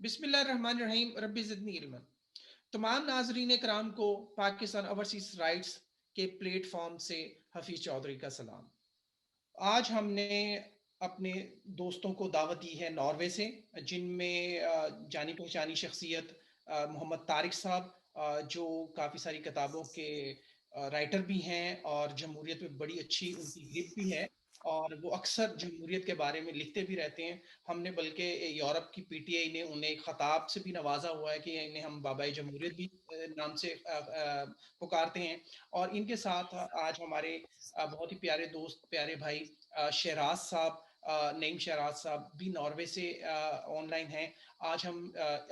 बिस्मिल्लाहिर्रहमानिर्रहीम रब्बी ज़िदनी इल्मन। तमाम नाजरीन कराम को पाकिस्तान ओवरसीज राइट्स के प्लेटफॉर्म से हफीज़ चौधरी का सलाम। आज हमने अपने दोस्तों को दावत दी है नॉर्वे से, जिनमें जानी पहचानी शख्सियत मोहम्मद तारिक साहब, जो काफ़ी सारी किताबों के राइटर भी हैं और जमहूरियत में बड़ी अच्छी उनकी ग्रिप भी है, और वो अक्सर जमहूरियत के बारे में लिखते भी रहते हैं। हमने बल्कि यूरोप की पीटीआई ने उन्हें एक खताब से भी नवाजा हुआ है कि इन्हें हम बाबाए जमहूरियत भी नाम से पुकारते हैं। और इनके साथ आज हमारे बहुत ही प्यारे दोस्त, प्यारे भाई शहराज साहब, नईम शहराज साहब भी नॉर्वे से ऑनलाइन हैं।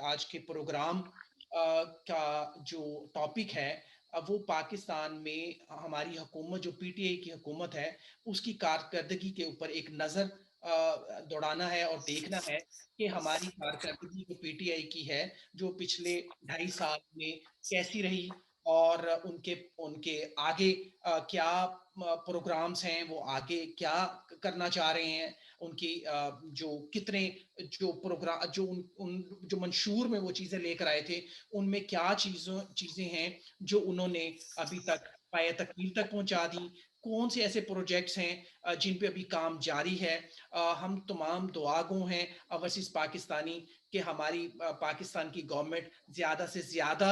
आज के प्रोग्राम का जो टॉपिक है, वो पाकिस्तान में हमारी हुकूमत, जो पीटीआई की हुकूमत है, उसकी कारकर्दगी के ऊपर एक नज़र दौड़ाना है और देखना है कि हमारी कारकर्दगी जो पीटीआई की है, जो पिछले 2.5 साल में कैसी रही, और उनके उनके आगे क्या प्रोग्राम्स हैं, वो आगे क्या करना चाह रहे हैं, उनकी जो कितने जो प्रोग्राम जो उन जो मंशूर में वो चीज़ें लेकर आए थे, उनमें क्या चीज़ें हैं जो उन्होंने अभी तक पाया तकमील तक पहुंचा दी, कौन से ऐसे प्रोजेक्ट्स हैं जिन पे अभी काम जारी है। हम तमाम दुआगो हैं ओवरसीज पाकिस्तानी कि हमारी पाकिस्तान की गवर्नमेंट ज़्यादा से ज़्यादा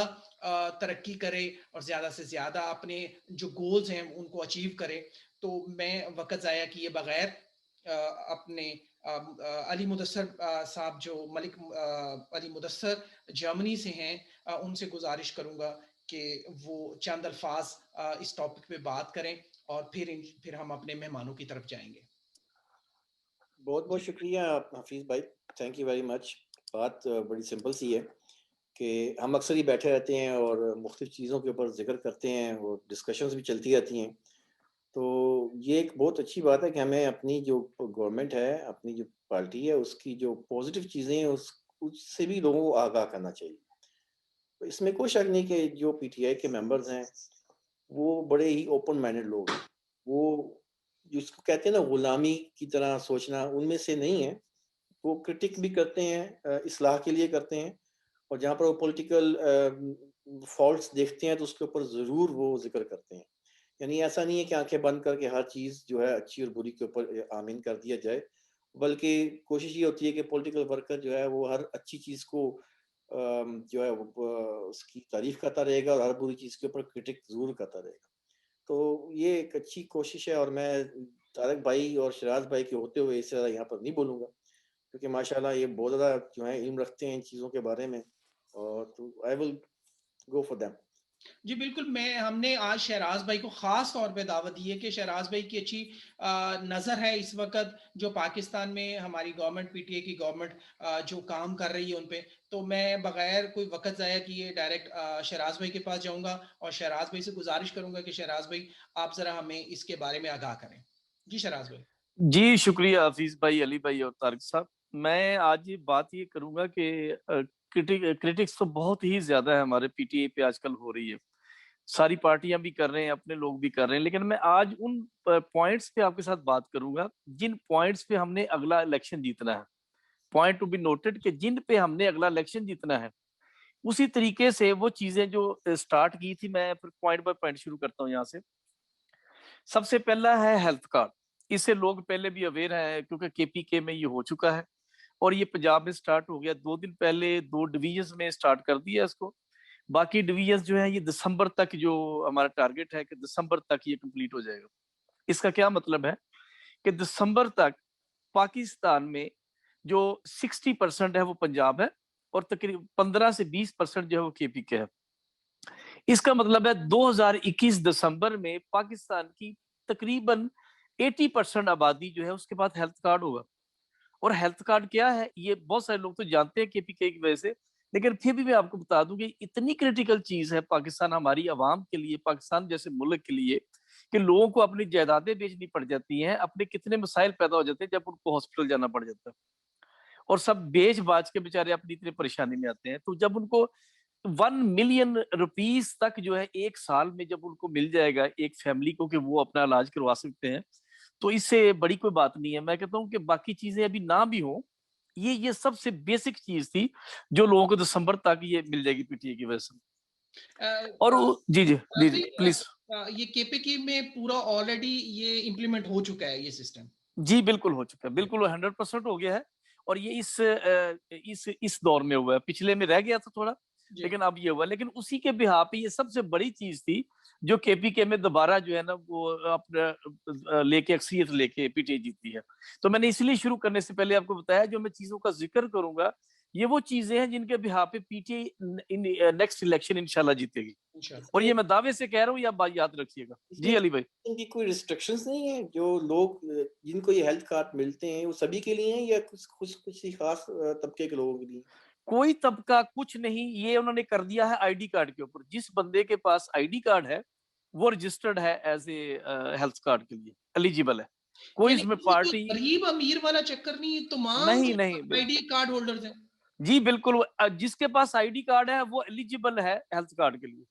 तरक्की करे और ज़्यादा से ज़्यादा अपने जो गोल्स हैं उनको अचीव करे। तो मैं वक़्त ज़ाया किए बगैर अपने अली मुदस्सर साहब, जो मलिक अली मुदस्सर जर्मनी से हैं, उनसे गुजारिश करूंगा कि वो चंद अल्फाज इस टॉपिक पे बात करें, और फिर हम अपने मेहमानों की तरफ जाएंगे। बहुत बहुत जी। शुक्रिया हफीज़ भाई। Thank you very much. बात बड़ी सिंपल सी है कि हम अक्सर ही बैठे रहते हैं और मुख्तलिफ़ चीज़ों के ऊपर जिक्र करते हैं और डिस्कशंस भी चलती रहती हैं। तो ये एक बहुत अच्छी बात है कि हमें अपनी जो गवर्नमेंट है, अपनी जो पार्टी है, उसकी जो पॉजिटिव चीज़ें हैं उससे भी लोगों को आगाह करना चाहिए। तो इसमें कोई शक नहीं कि जो पीटीआई के मेंबर्स हैं, वो बड़े ही ओपन माइंडेड लोग हैं। वो जिसको कहते हैं ना गुलामी की तरह सोचना, उनमें से नहीं है। वो क्रिटिक भी करते हैं, इस्लाह के लिए करते हैं, और जहाँ पर वो पॉलिटिकल फॉल्ट्स देखते हैं तो उसके ऊपर ज़रूर वो ज़िक्र करते हैं। यानी ऐसा नहीं है कि आँखें बंद करके हर चीज़ जो है अच्छी और बुरी के ऊपर आमीन कर दिया जाए, बल्कि कोशिश ये होती है कि पॉलिटिकल वर्कर जो है वो हर अच्छी चीज़ को जो है वो उसकी तारीफ़ करता रहेगा और हर बुरी चीज़ के ऊपर क्रिटिक ज़रूर करता रहेगा। तो ये एक अच्छी कोशिश है, और मैं तारक भाई और शराज भाई के होते हुए इससे ज़्यादा यहाँ पर नहीं बोलूँगा, क्योंकि माशाल्लाह ये बहुत ज़्यादा जो है इल्म रखते हैं इन चीज़ों के बारे में, और तो I will go for them. जी बिल्कुल, मैं हमने आज शहराज भाई को खास तौर पे दावत दी है कि शहराज भाई की अच्छी नज़र है इस वक्त, जो पाकिस्तान में हमारी गवर्नमेंट, पीटीए की गवर्नमेंट जो काम कर रही है उन पे। तो मैं बगैर कोई वक्त ज़ाया किए डायरेक्ट शहराज भाई के पास जाऊंगा और शहराज भाई से गुजारिश करूंगा कि शहराज भाई, आप ज़रा हमें इसके बारे में आगाह करें। जी शहराज भाई। जी शुक्रिया हफीज भाई, अली भाई और तारिक साहब। मैं आज ये बात ये करूंगा कि क्रिटिक्स तो बहुत ही ज्यादा है हमारे पीटीए पे आजकल हो रही है। सारी पार्टियां भी कर रहे हैं, अपने लोग भी कर रहे हैं, लेकिन मैं आज उन पॉइंट्स पे आपके साथ बात करूंगा जिन पॉइंट्स पे हमने अगला इलेक्शन जीतना है। पॉइंट टू बी नोटेड कि जिन पे हमने अगला इलेक्शन जीतना है, उसी तरीके से वो चीजें जो स्टार्ट की थी, मैं फिर पॉइंट बाय पॉइंट शुरू करता हूँ यहाँ से। सबसे पहला है हेल्थ कार्ड। इससे लोग पहले भी अवेयर हैं क्योंकि केपीके में ये हो चुका है और ये पंजाब में स्टार्ट हो गया 2 दिन पहले। 2 डिवीजन में स्टार्ट कर दिया इसको। बाकी डिवीजन जो है ये दिसंबर तक, जो हमारा टारगेट है कि दिसंबर तक ये कंप्लीट हो जाएगा। इसका क्या मतलब है कि दिसंबर तक पाकिस्तान में जो 60% है वो पंजाब है और तकरीबन 15 से 20% जो है वो केपीके है। इसका मतलब है 2021 दिसंबर में पाकिस्तान की तकरीबन 80% आबादी जो है उसके पास हेल्थ कार्ड होगा। और हेल्थ कार्ड क्या है ये बहुत सारे लोग तो जानते हैं केपीके की वजह से, लेकिन फिर भी मैं आपको बता दूं कि इतनी क्रिटिकल चीज है पाकिस्तान, हमारी आवाम के लिए, पाकिस्तान जैसे मुल्क के लिए, कि लोगों को अपनी जायदादें बेचनी पड़ जाती हैं, अपने कितने मसाइल पैदा हो जाते हैं जब उनको हॉस्पिटल जाना पड़ जाता है, और सब बेच बाच के बेचारे अपनी इतनी परेशानी में आते हैं। तो जब उनको 1 मिलियन रुपीस तक जो है 1 साल में जब उनको मिल जाएगा एक फैमिली को कि वो अपना इलाज करवा सकते हैं, तो इससे बड़ी कोई बात नहीं है। मैं कहता हूँ कि बाकी चीजें अभी ना भी हो, ये सबसे बेसिक चीज थी जो लोगों को दिसंबर तक ये मिल जाएगी पीटीए की वजह से। और जी जी जी जी प्लीज। ये केपीके में पूरा ऑलरेडी ये इम्प्लीमेंट हो चुका है ये सिस्टम? जी बिल्कुल हो चुका है, बिल्कुल 100% हो गया है। और ये इस दौर में हुआ है, पिछले में रह गया था थोड़ा, लेकिन अब ये हुआ। लेकिन उसी के बिहाफ पे ये सबसे बड़ी चीज थी जो केपीके में दोबारा जो है ना वो अपने लेके अक्सरियत लेके पीटीए जीती है। तो मैंने इसलिए शुरू करने से पहले आपको बताया, जो मैं चीजों का जिक्र करूंगा ये वो चीजें हैं जिनके बिहाफ पे पीटीए नेक्स्ट इलेक्शन इंशाल्लाह जीतेगी। और ये मैं दावे से कह रहा हूँ, ये आप बात याद रखिएगा। जी अली भाई, इनकी कोई रिस्ट्रिक्शंस नहीं है? जो लोग जिनको ये हेल्थ कार्ड मिलते हैं वो सभी के लिए हैं या कुछ कुछ कुछ ही खास तबके के लोगों के लिए? कोई तबका कुछ नहीं, ये उन्होंने कर दिया है आईडी कार्ड के ऊपर। जिस बंदे के पास आईडी कार्ड है वो रजिस्टर्ड है एज ए हेल्थ कार्ड के लिए एलिजिबल है। कोई इसमें पार्टी गरीब अमीर वाला चक्कर नहीं, तमाम नहीं नहीं आईडी कार्ड होल्डर्स हैं। जी बिल्कुल, जिसके पास आईडी कार्ड है वो एलिजिबल है हेल्थ कार्ड के लिए।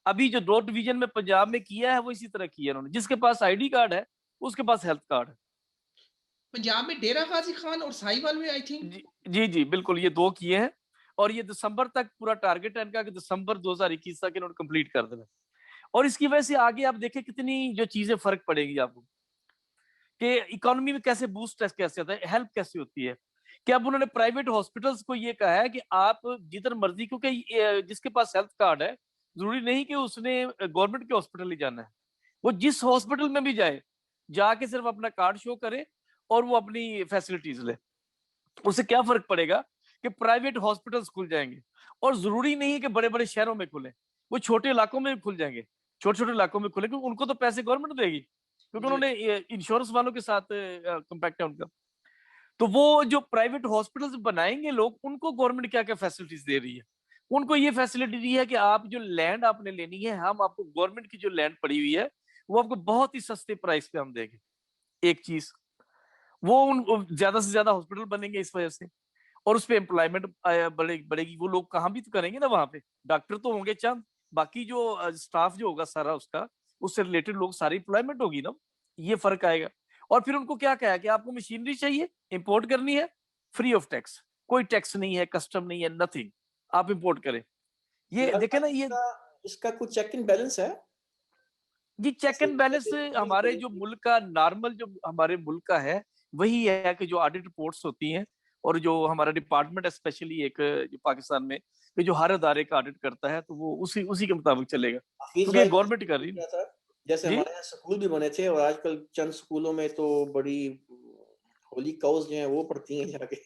अभी जो 2 डिवीजन में पंजाब में किया है वो इसी तरह किया उन्होंने, जिसके पास आईडी कार्ड है उसके पास हेल्थ कार्ड है। पंजाब में डेरा गाजी खान और साहिवाल में आई थिंक। जी जी बिल्कुल, ये 2 किए हैं। और ये दिसंबर तक पूरा टारगेट है इनका कि दिसंबर 2021 तक इन्होंने कंप्लीट कर देना। और इसकी वजह से आगे आप देखें कितनी जो चीजें फर्क पड़ेगी आपको, कि इकोनॉमी में कैसे बूस्ट कैसे आता है, हेल्प कैसे होती है। कि अब उन्होंने प्राइवेट हॉस्पिटल्स को ये कहा है कि आप जिधर मर्जी, क्योंकि जिसके पास हेल्थ कार्ड है जरूरी नहीं कि उसने गवर्नमेंट के हॉस्पिटल ही जाना है, वो जिस हॉस्पिटल में भी जाए जाके सिर्फ अपना कार्ड शो करे और वो अपनी फैसिलिटीज ले। उससे क्या फर्क पड़ेगा कि प्राइवेट हॉस्पिटल्स खुल जाएंगे। और जरूरी नहीं है कि बड़े बड़े शहरों में खुले, वो छोटे इलाकों में खुल जाएंगे, छोटे छोटे इलाकों में खुले, क्योंकि उनको तो पैसे गवर्नमेंट देगी, क्योंकि उन्होंने इंश्योरेंस वालों के साथ कॉम्पैक्ट है उनका। तो वो जो प्राइवेट हॉस्पिटल्स बनाएंगे लोग, उनको गवर्नमेंट क्या क्या फैसिलिटीज दे रही है। उनको ये फैसिलिटी दी है कि आप जो लैंड आपने लेनी है, हम आपको गवर्नमेंट की जो लैंड पड़ी हुई है वो आपको बहुत ही सस्ते प्राइस पे हम देंगे। एक चीज वो उन ज्यादा से ज्यादा हॉस्पिटल बनेंगे इस वजह से, और उस पर एम्प्लॉयमेंट बढ़ेगी। वो लोग कहाँ भी तो करेंगे ना, वहां पे डॉक्टर तो होंगे चंद, बाकी जो स्टाफ जो होगा सारा उसका, उससे रिलेटेड लोग, सारी एम्प्लॉयमेंट होगी ना। ये फर्क आएगा। और फिर उनको क्या कहा कि आपको मशीनरी चाहिए, इंपोर्ट करनी है, फ्री ऑफ टैक्स, कोई टैक्स नहीं है, कस्टम नहीं है, नथिंग, आप इंपोर्ट करें। ये देखे ना, ये इसका कुछ चेक एंड बैलेंस है? जी चेक एंड बैलेंस हमारे जो मुल्क का नॉर्मल, जो हमारे मुल्क का है वही है कि जो ऑडिट रिपोर्ट्स होती हैं और जो हमारा डिपार्टमेंट है स्पेशली एक जो पाकिस्तान में, कि जो हर अदारे का ऑडिट करता है, तो वो उसी उसी के मुताबिक चलेगा, क्योंकि गवर्नमेंट कर रही है। जैसे हमारे यहाँ स्कूल भी बने थे और आजकल चंद स्कूलों में तो बड़ी होली काउज जो है वो पढ़ती हैं जाके।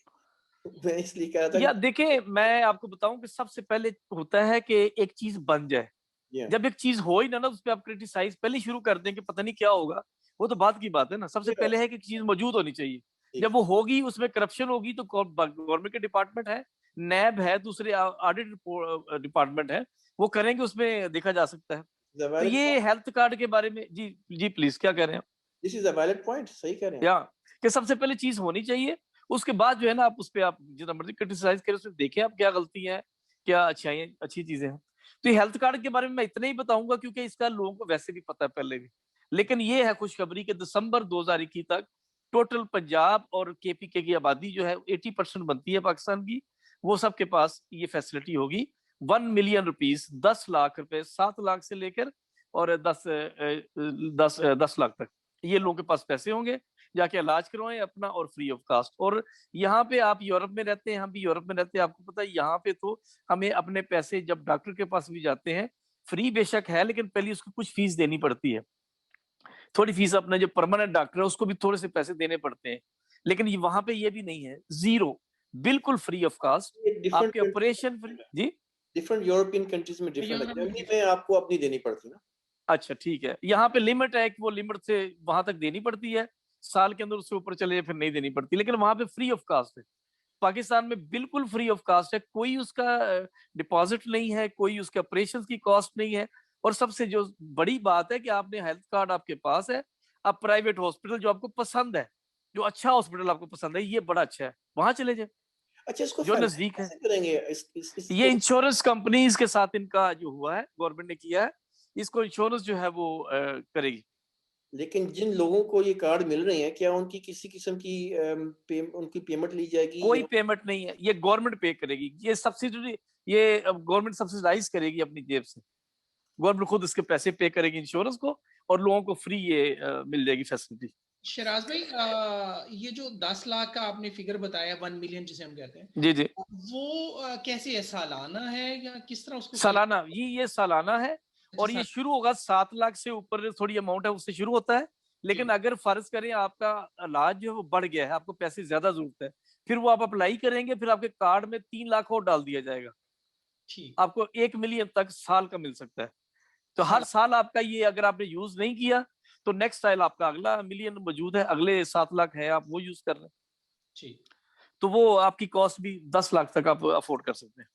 मैं इसलिए कह रहा था। या देखिए, मैं आपको बताऊं कि सबसे पहले होता है कि एक चीज बन जाए। जब एक चीज हो ही ना उस पर आप क्रिटिसाइज पहले शुरू कर दें कि पता नहीं क्या होगा, वो तो बात की बात है ना। सबसे पहले है कि चीज मौजूद होनी चाहिए। जब वो होगी, उसमें करप्शन होगी, तो गवर्नमेंट के डिपार्टमेंट है, नैब है, दूसरे ऑडिट डिपार्टमेंट है, वो करेंगे, उसमें देखा जा सकता है। तो ये हेल्थ कार्ड के बारे में जी जी प्लीज क्या कह रहे हैं? This is a valid point, सही कह रहे हैं। या कि सबसे पहले चीज होनी चाहिए, उसके बाद जो है ना आप उस पर आप जितना मर्जी क्रिटिसाइज करें, उसमें देखें आप क्या गलती है, क्या अच्छाई अच्छी चीजें हैं। तो ये हेल्थ कार्ड के बारे में मैं इतना ही बताऊंगा क्योंकि इसका लोगों को वैसे भी पता है पहले भी। लेकिन ये है खुशखबरी कि दिसंबर 2021 तक टोटल पंजाब और केपीके की आबादी जो है 80% बनती है पाकिस्तान की, वो सबके पास ये फैसिलिटी होगी। 1 मिलियन रुपीज, 10 लाख रुपए, 7 लाख से लेकर और 10 लाख तक ये लोगों के पास पैसे होंगे, जाके इलाज करवाएं अपना और फ्री ऑफ कास्ट। और यहाँ पे आप यूरोप में रहते हैं, हम भी यूरोप में रहते हैं, आपको पता है यहाँ पे तो हमें अपने पैसे जब डॉक्टर के पास भी जाते हैं, फ्री बेशक है लेकिन पहले उसको कुछ फीस देनी पड़ती है, थोड़ी फीस। अपने जो परमानेंट डॉक्टर है उसको भी थोड़े से पैसे देने पड़ते हैं। लेकिन वहां पे ये भी नहीं है, जीरो, बिल्कुल फ्री ऑफ कास्ट आपके ऑपरेशन फ्री। जी डिफरेंट यूरोपियन कंट्रीज में डिफरेंट है, जर्मनी में आपको अपनी देनी पड़ती है ना। अच्छा ठीक है, यहाँ पे लिमिट है कि वो लिमिट से वहां तक देनी पड़ती है, साल के अंदर उससे ऊपर चले जाए फिर नहीं देनी पड़ती, लेकिन वहां पे फ्री ऑफ कास्ट है। पाकिस्तान में बिल्कुल फ्री ऑफ कास्ट है, कोई उसका डिपॉजिट नहीं है, कोई उसके ऑपरेशन की कॉस्ट नहीं है। और सबसे जो बड़ी बात है कि आपने हेल्थ कार्ड आपके पास है, आप प्राइवेट हॉस्पिटल जो आपको पसंद है, जो अच्छा हॉस्पिटल आपको पसंद है, ये बड़ा अच्छा है, वहां चले जाए अच्छा, इसको जो नजदीक है। करेंगे ये इंश्योरेंस कंपनीज के साथ इनका जो हुआ है, गवर्नमेंट ने किया है, इसको इंश्योरेंस जो है वो करेगी। लेकिन जिन लोगों को ये कार्ड मिल रहे हैं, क्या उनकी किसी किस्म की उनकी पेमेंट ली जाएगी कोई या पेमेंट नहीं है, ये गवर्नमेंट पे करेगी, ये सब्सिडी, ये गवर्नमेंट सब्सिडाइज करेगी अपनी जेब से। गवर्नमेंट खुद इसके पैसे पे करेगी इंश्योरेंस को, और लोगों को फ्री ये मिल जाएगी फैसिलिटी। शराज भाई, ये जो 10 लाख का आपने फिगर बताया, 1 मिलियन जिसे हम कहते हैं, जी जी, वो कैसे है, सालाना है या किस तरह उसको सालाना, ये सालाना है। अच्छा और ये शुरू होगा 7 लाख से ऊपर थोड़ी अमाउंट है उससे शुरू होता है। लेकिन जी, अगर फर्ज करें आपका इलाज जो है वो बढ़ गया है, आपको पैसे ज्यादा जरूरत है, फिर वो आप अप्लाई करेंगे, फिर आपके कार्ड में 3 लाख और डाल दिया जाएगा, ठीक, आपको 1 मिलियन तक साल का मिल सकता है। तो हर साल, साल आपका ये अगर आपने यूज नहीं किया, तो नेक्स्ट साल आपका अगला मिलियन मौजूद है, अगले 7 लाख है, आप वो यूज कर रहे हैं, ठीक। तो वो आपकी कॉस्ट भी 10 लाख तक आप अफोर्ड कर सकते हैं।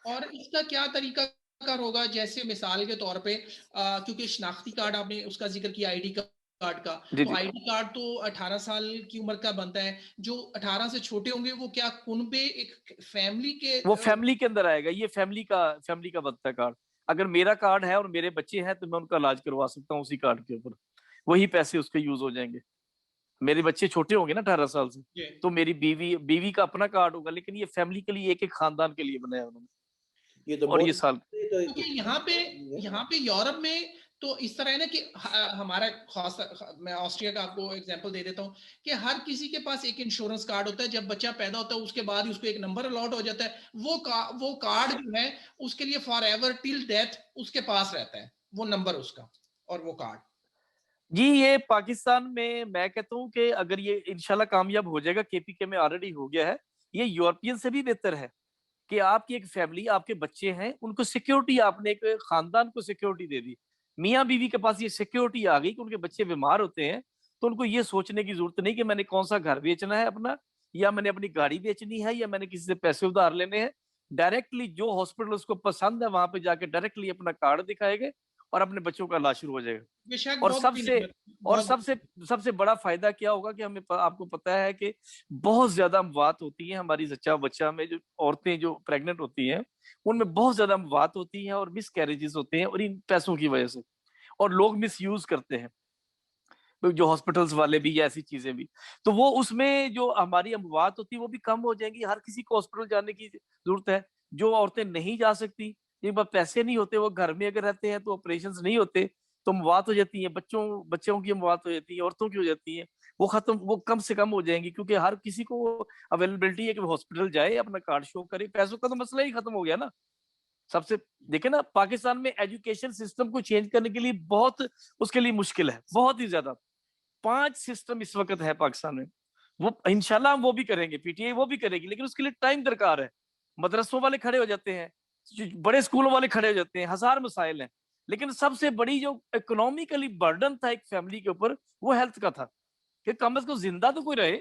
और इसका क्या तरीका कार होगा, जैसे मिसाल के तौर पे क्योंकि शनाख्ती कार्ड आपने उसका जिक्र किया, आईडी कार्ड का, जी तो जी, आईडी कार्ड तो 18 साल की उम्र का बनता है। जो 18 से छोटे होंगे वो क्या उन पे एक फैमिली के वो फैमिली के अंदर आएगा, ये फैमिली का बनता है कार्ड। अगर मेरा कार्ड है और मेरे बच्चे हैं तो मैं उनका इलाज करवा सकता हूँ उसी कार्ड के ऊपर, वही पैसे उसके यूज हो जाएंगे। मेरे बच्चे छोटे होंगे ना 18 साल से, ये तो मेरी बीवी का अपना कार्ड होगा, लेकिन ये फैमिली के लिए, एक एक खानदान के लिए बनाया उन्होंने। ये तो और ये बहुत साल, ये तो क्योंकि नहीं है। यहाँ पे यूरोप में तो इस तरह है ना कि हमारा खास, मैं ऑस्ट्रिया का आपको एग्जांपल दे देता हूँ कि हर किसी के पास एक इंश्योरेंस कार्ड होता है। जब बच्चा पैदा होता है उसके बाद ही उसको एक नंबर अलॉट हो जाता है, वो कार्ड जो है उसके लिए फॉर एवर टिल डेथ उसके पास रहता है, वो नंबर उसका और वो कार्ड। जी ये पाकिस्तान में मैं कहता हूँ कि अगर ये इंशाल्लाह कामयाब हो जाएगा, केपीके में ऑलरेडी हो गया है, ये यूरोपियन से भी बेहतर है कि आपकी एक फैमिली, आपके बच्चे हैं, उनको सिक्योरिटी, आपने एक खानदान को सिक्योरिटी दे दी। मियाँ बीवी के पास ये सिक्योरिटी आ गई कि उनके बच्चे बीमार होते हैं, तो उनको ये सोचने की जरूरत नहीं कि मैंने कौन सा घर बेचना है अपना, या मैंने अपनी गाड़ी बेचनी है, या मैंने किसी से पैसे उधार लेने हैं। डायरेक्टली जो हॉस्पिटल उसको पसंद है वहां पे जाके डायरेक्टली अपना कार्ड दिखाएंगे और अपने बच्चों का इलाज शुरू हो जाएगा। बेशक, और बहुत बड़ी सबसे नंबर, और बहुत सबसे सबसे बड़ा फायदा क्या होगा कि आपको पता है कि बहुत ज्यादा अमवात होती है हमारी जच्चा बच्चा में, जो औरतें जो प्रेग्नेंट होती हैं उनमें बहुत ज्यादा अमवात होती हैं और मिस कैरेजेस होते हैं, और इन पैसों की वजह से, और लोग मिस यूज करते हैं, तो जो हॉस्पिटल्स वाले भी या ऐसी चीजें भी। तो वो उसमें जो हमारी अमवात होती है वो भी कम हो जाएंगी। हर किसी को हॉस्पिटल जाने की जरूरत है। जो औरतें नहीं जा सकती, जिनके पास पैसे नहीं होते, वो घर में अगर रहते हैं तो ऑपरेशन नहीं होते, तो अमवात हो जाती है, बच्चों बच्चों की अमवात हो जाती है, औरतों की हो जाती है, वो कम से कम हो जाएंगी, क्योंकि हर किसी को अवेलेबिलिटी है कि हॉस्पिटल जाए, अपना कार्ड शो करे। पैसों का तो मसला ही खत्म हो गया ना। सबसे देखे ना, पाकिस्तान में एजुकेशन सिस्टम को चेंज करने के लिए बहुत, उसके लिए मुश्किल है, बहुत ही ज्यादा। 5 सिस्टम इस वक्त है पाकिस्तान में, वो इंशाल्लाह हम वो भी करेंगे, पीटीआई वो भी करेगी, लेकिन उसके लिए टाइम दरकार है। मदरसों वाले खड़े हो जाते हैं, बड़े स्कूलों वाले खड़े हो जाते हैं, हजार मसाइल हैं। लेकिन सबसे बड़ी जो इकोनॉमिकली बर्डन था एक फैमिली के ऊपर, वो हेल्थ का था, कि कम से कम जिंदा तो कोई रहे,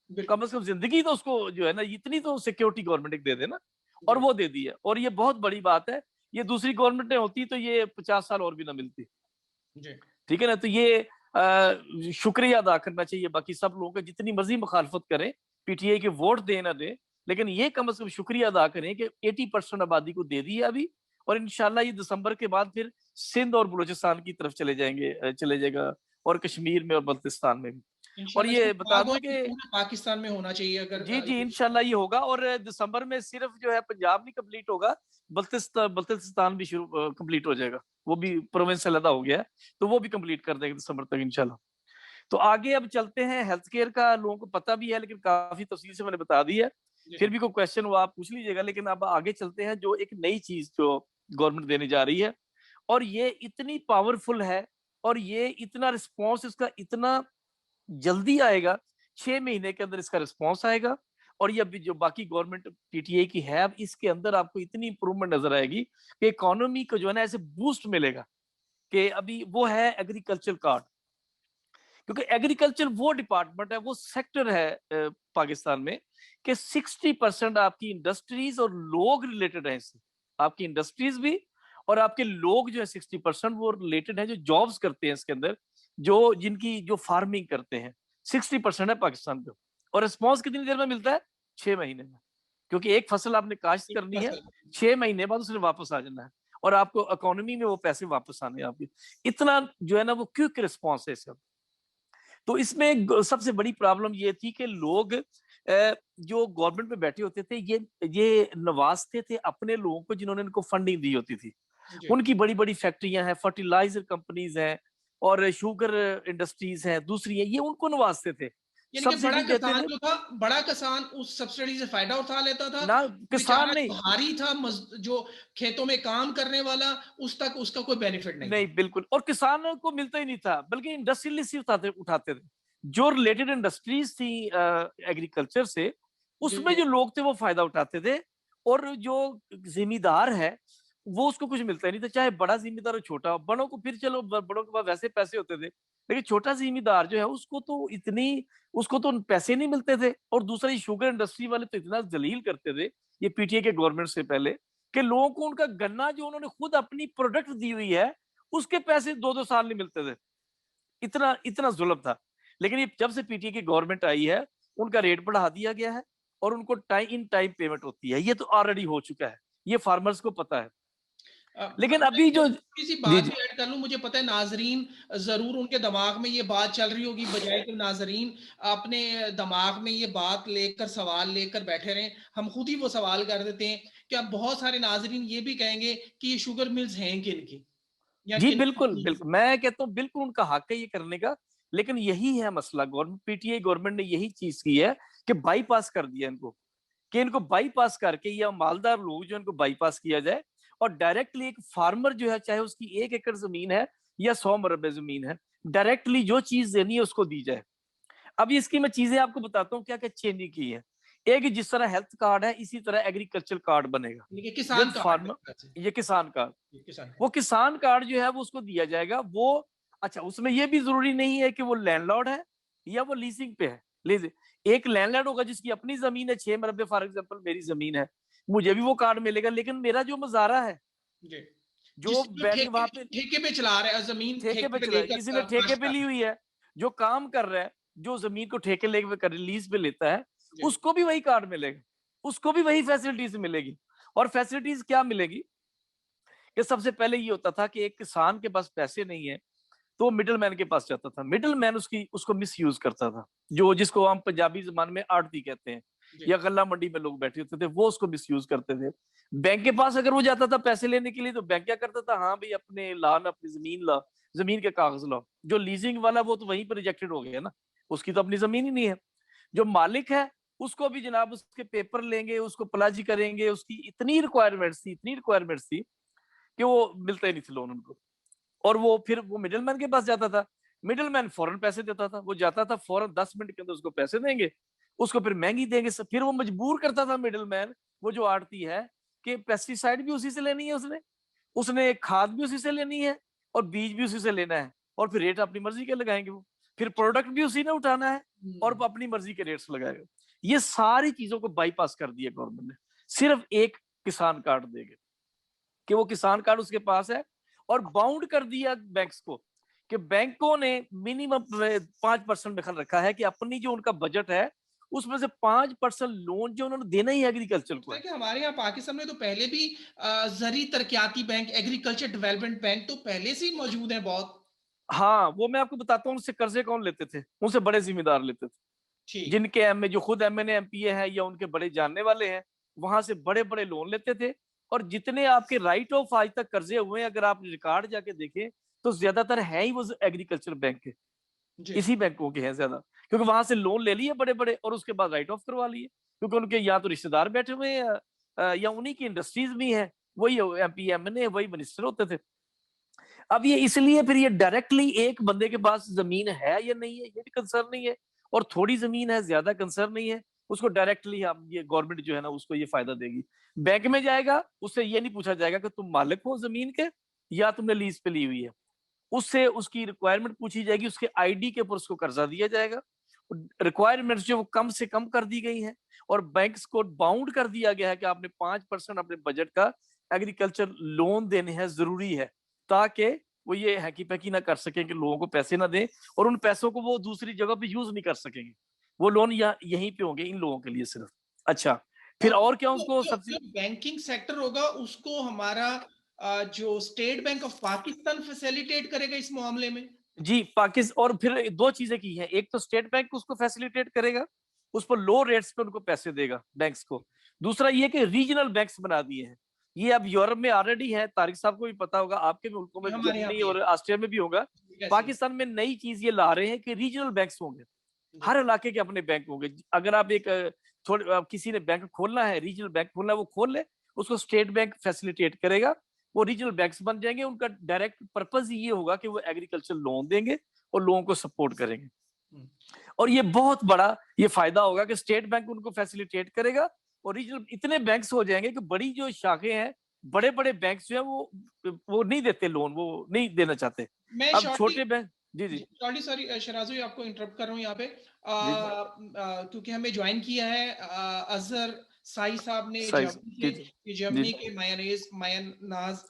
बिल्कुल। कम से कम जिंदगी तो उसको जो है ना, इतनी तो सिक्योरिटी गवर्नमेंट दे दे ना। और जी, वो दे दी है, और ये बहुत बड़ी बात है। ये दूसरी गवर्नमेंटें होती तो ये 50 साल और भी ना मिलती। जी, ठीक है ना, तो ये शुक्रिया अदा करना चाहिए बाकी सब लोगों का, जितनी मर्जी मुखालफत करें, पीटीआई के वोट दे ना दे, लेकिन ये कम से कम शुक्रिया अदा करें कि 80% आबादी को दे दी है अभी। और इंशाल्लाह ये दिसंबर के बाद फिर सिंध और बलूचिस्तान की तरफ चले जाएगा, और कश्मीर में और बल्तिस्तान में भी। और इंशाल्लाह इसका ये बता फैलाव दूं और कि पूरे पाकिस्तान में होना चाहिए अगर जी जी इंशाल्लाह ये होगा। और दिसंबर में सिर्फ जो है पंजाब नहीं कंप्लीट होगा, बल्तिस्तान भी शुरू कंप्लीट हो जाएगा। वो भी प्रोविंस से अलग हो गया है, तो वो भी कंप्लीट कर देंगे दिसंबर तक इंशाल्लाह। तो आगे अब चलते हैं, हेल्थ केयर का लोगों को पता भी है, लेकिन काफी तफसील से मैंने बता दी है। जी, फिर भी कोई क्वेश्चन वो आप पूछ लीजिएगा। लेकिन अब आगे चलते हैं, जो एक नई चीज जो गवर्नमेंट देने जा रही है, और ये इतनी पावरफुल है, और ये इतना रिस्पॉन्स इसका इतना जल्दी आएगा, 6 महीने के अंदर इसका रिस्पॉन्स आएगा। और ये अभी जो बाकी गवर्नमेंट पीटीआई की है, अब इसके अंदर आपको इतनी इंप्रूवमेंट नजर आएगी कि इकोनॉमी को जो है ना ऐसे बूस्ट मिलेगा। कि अभी वो है एग्रीकल्चर कार्ड, क्योंकि एग्रीकल्चर वो डिपार्टमेंट है, वो सेक्टर है पाकिस्तान में, कि 60% आपकी इंडस्ट्रीज और लोग रिलेटेड है इससे। आपकी इंडस्ट्रीज भी और आपके लोग जो है 60% वो रिलेटेड है, जो जॉब्स करते हैं इसके अंदर, जो फार्मिंग करते हैं, 60% है पाकिस्तान को। और रिस्पॉन्स कितनी देर में मिलता है? 6 महीने में। क्योंकि एक फसल आपने काश्त एक करनी है, फसल, 6 महीने बाद उसने वापस आ जाना है, और आपको इकोनॉमी में वो पैसे वापस आने हैं आपके। इतना जो है ना वो क्विक रिस्पॉन्स है इसका। तो इसमें सबसे बड़ी प्रॉब्लम ये थी कि लोग जो गवर्नमेंट में बैठे होते थे ये नवाजते थे अपने लोगों को जिन्होंने इनको फंडिंग दी होती थी। जी। उनकी बड़ी बड़ी फैक्ट्रियां हैं, फर्टिलाइजर कंपनीज हैं और शुगर इंडस्ट्रीज हैं, दूसरी है, ये उनको नवाजते थे, यानी कि बड़ा सब्सिडी देते किसान थे जो था, बड़ा किसान उस सब्सिडी से फायदा उठा लेता था। ना। किसान बेचारा नहीं, जो भारी था, जो खेतों में काम करने वाला, उस तक उसका कोई बेनिफिट नहीं नहीं था। बिल्कुल, और किसानों को मिलता ही नहीं था, बल्कि इंडस्ट्रियलिस्ट ही उठाते उठाते थे। जो रिलेटेड इंडस्ट्रीज थी एग्रीकल्चर से, जी, उसमें जो लोग थे वो फायदा उठाते थे, और जो जिम्मेदार है वो उसको कुछ मिलता ही नहीं था, चाहे बड़ा जिम्मेदार हो छोटा हो। बड़ों को फिर चलो, बड़ों के पास वैसे पैसे होते थे, लेकिन छोटा जिम्मेदार जो है उसको तो पैसे नहीं मिलते थे। और दूसरा, ये शुगर इंडस्ट्री वाले तो इतना जलील करते थे, ये पीटीए के गवर्नमेंट से पहले, कि लोगों को उनका गन्ना जो उन्होंने खुद अपनी प्रोडक्ट दी हुई है उसके पैसे 2-2 साल नहीं मिलते थे। इतना इतना जुल्म था। लेकिन ये जब से पीटीए की गवर्नमेंट आई है, उनका रेट बढ़ा दिया गया है और उनको टाइम पेमेंट होती है। ये तो ऑलरेडी हो चुका है, ये फार्मर्स को पता है। लेकिन अभी जो थोड़ी सी जी बात जी भी ऐड कर लूं, मुझे पता है नाजरीन जरूर उनके दिमाग में ये बात चल रही होगी, बजाय कि नाजरीन अपने दिमाग में ये बात लेकर, सवाल लेकर बैठे रहें, हम खुद ही वो सवाल कर देते हैं कि अब बहुत सारे नाजरीन ये भी कहेंगे कि ये शुगर मिल्स हैं किन की, या जी किन बिल्कुल कंपनीज। बिल्कुल, मैं कहता हूँ बिल्कुल उनका हक है ये करने का। लेकिन यही है मसला, गवर्नमेंट पीटीआई गवर्नमेंट ने यही चीज की है कि बाईपास कर दिया इनको, कि इनको बाईपास करके, या मालदार लोग जो इनको बाईपास किया जाए, और डायरेक्टली एक फार्मर जो है, चाहे उसकी 1 एकड़ जमीन है या 100 मरबे जमीन है, डायरेक्टली जो चीज देनी है उसको दी जाए। अब इसकी मैं चीजें आपको बताता हूँ क्या क्या चेंजिंग की है। एक, जिस तरह हेल्थ कार्ड है इसी तरह एग्रीकल्चर कार्ड बनेगा। यानी कि जब किसान कार्ड फार्मर, में से, ये किसान कार्ड, किसान वो कार्ड। किसान कार्ड जो है वो उसको दिया जाएगा। वो, अच्छा, उसमें ये भी जरूरी नहीं है कि वो लैंडलॉर्ड है या वो लीजिंग पे है। लीजिए, एक लैंडलॉर्ड होगा जिसकी अपनी जमीन है 6 मरबे, फॉर एग्जांपल मेरी जमीन है, मुझे भी वो कार्ड मिलेगा। लेकिन मेरा जो मजारा है, जी। जो जो बैठ के ठेके वहां पे ठेके पे चला रहा है, जमीन ठेके ठेके पे पे चला है, लेकर किसी ने ठेके काश्त पे कर ली रहा हुई है, जो काम कर रहा है, जो जमीन को ठेके लेके कर लीज पे लेता है, है। जी। उसको भी वही कार्ड मिलेगा, उसको भी वही फैसिलिटीज मिलेगी। और फैसिलिटीज क्या मिलेगी, कि सबसे पहले ये होता था कि एक किसान के पास पैसे नहीं है तो मिडिल मैन के पास जाता था, मिडिल मैन उसको मिस यूज करता था, जो जिसको हम पंजाबी जबान में आड़ती कहते हैं, जी। या गल्ला मंडी में लोग बैठे होते थे, वो उसको मिस यूज करते थे। बैंक के पास अगर वो जाता था पैसे लेने के लिए, तो बैंक क्या करता था, हाँ भाई अपने ला ना, अपनी जमीन ला, जमीन के कागज लाओ। जो लीजिंग वाला वो तो वहीं पर रिजेक्टेड हो गया ना, उसकी तो अपनी जमीन ही नहीं है। जो मालिक है उसको भी जनाब उसके पेपर लेंगे, उसको प्लाजी करेंगे, उसकी इतनी रिक्वायरमेंट्स थी कि वो मिलता ही नहीं था लोन उनको। और वो फिर वो मिडिलमैन के पास जाता था, मिडिलमैन फौरन पैसे देता था, वो जाता था फौरन 10 मिनट के अंदर उसको पैसे देंगे, उसको फिर महंगी देंगे। फिर वो मजबूर करता था मिडिलमैन, वो जो आड़ती है, कि पेस्टिसाइड भी उसी से लेनी है, उसने उसने खाद भी उसी से लेनी है और बीज भी उसी से लेना है, और फिर रेट अपनी मर्जी के लगाएंगे वो, फिर प्रोडक्ट भी उसी ने उठाना है और अपनी मर्जी के रेट्स लगाएगा। ये सारी चीजों को बाईपास कर दिया गवर्नमेंट ने, सिर्फ एक किसान कार्ड देगा, कि वो किसान कार्ड उसके पास है। और बाउंड कर दिया बैंक्स को, कि बैंकों ने मिनिमम 5% दखल रखा है कि अपनी जो उनका बजट है उसमें से 5% लोन जो उन्होंने देना ही एग्रीकल्चर को लगता है है। कि हमारे यहाँ पाकिस्तान में तो पहले भी जरी तरक्याती बैंक, एग्रीकल्चर डेवलपमेंट बैंक तो पहले से ही मौजूद है बहुत। हाँ, वो मैं आपको बताता हूँ, उनसे कर्जे कौन लेते थे, उनसे बड़े जिम्मेदार लेते थे, ठीक। जिनके एमए, जो खुद एमएनए एमपीए हैं या उनके बड़े जानने वाले हैं, वहां से बड़े बड़े लोन लेते थे। और जितने आपके राइट ऑफ आज तक कर्जे हुए हैं, अगर आप रिकॉर्ड जाके देखें, तो ज्यादातर है ही वो एग्रीकल्चर बैंक के, जी। इसी बैंकों के हैं ज्यादा, क्योंकि वहां से लोन ले लिए बड़े बड़े और उसके बाद राइट ऑफ करवा लिए, क्योंकि उनके या तो रिश्तेदार बैठे हुए हैं, या उन्हीं की इंडस्ट्रीज भी है, वही एमपी एमएनए वही मिनिस्टर होते थे। अब ये इसलिए फिर ये डायरेक्टली एक बंदे के पास जमीन है या नहीं है ये भी कंसर्न नहीं है, और थोड़ी जमीन है ज्यादा कंसर्न नहीं है, उसको डायरेक्टली हम ये गवर्नमेंट जो है ना उसको ये फायदा देगी। बैंक में जाएगा, उससे ये नहीं पूछा जाएगा कि तुम मालिक हो जमीन के या तुमने लीज पे ली हुई है, उससे उसकी रिक्वायरमेंट पूछी जाएगी, उसके आईडी के ऊपर उसको कर्जा दिया जाएगा। रिक्वायरमेंट्स जो वो कम से कम कर दी गई हैं, और बैंक्स को बाउंड कर दिया गया है कि आपने 5% अपने बजट का एग्रीकल्चर लोन देने हैं, जरूरी है, ताकि वो ये हैकी पैकी ना कर सकें कि लोगों को पैसे ना दें, और उन पैसों को वो दूसरी जगह पे यूज नहीं कर सकेंगे। वो लोन यहीं पे होंगे इन लोगों के लिए सिर्फ। अच्छा, फिर और और क्या जो उसको जो सबसे, जो बैंकिंग सेक्टर होगा उसको हमारा जो state bank of Pakistan facilitate करेगा इस मामले में। जी पाकिस्तान, और फिर दो चीजें की हैं, एक तो स्टेट बैंक उसको फैसिलिटेट करेगा, उस पर लो रेट्स पे उनको पैसे देगा बैंक्स को। दूसरा ये कि रीजनल बैंक्स बना दिए हैं, ये अब यूरोप में ऑलरेडी है, तारिक साहब को भी पता होगा, आपके भी मुल्कों में, ये हमारे यहाँ जर्मनी भी है और ऑस्ट्रिया में भी होगा। ऐसी। पाकिस्तान में नई चीज ये ला रहे हैं कि रीजनल बैंक्स होंगे, जी हर इलाके के अपने बैंक होंगे। अगर आप एक थोड़े किसी ने बैंक खोलना है, रीजनल बैंक खोलना है, वो खोल ले, उसको स्टेट बैंक फैसिलिटेट करेगा, वो रीजनल बैंक्स बन जाएंगे। उनका डायरेक्ट पर्पज ये होगा कि वो एग्रीकल्चर लोन देंगे और लोगों को सपोर्ट करेंगे। हम्म, और ये बहुत बड़ा ये फायदा होगा कि स्टेट बैंक उनको फैसिलिटेट करेगा और रीजनल इतने बैंक्स हो जाएंगे कि बड़ी जो शाखें हैं, बड़े बड़े बैंक्स जो है वो नहीं देते लोन, वो नहीं देना चाहते। मैं अब शॉर्टली छोटे बैंक, जी जी सॉरी सॉरी शराजू, आपको इंटरप्ट कर रहा हूँ यहाँ पे, जी क्योंकि हमें ज्वाइन किया है अजहर साई साहब ने सही जर्मनी जी से। जी ये जी जर्मनी के मायनाज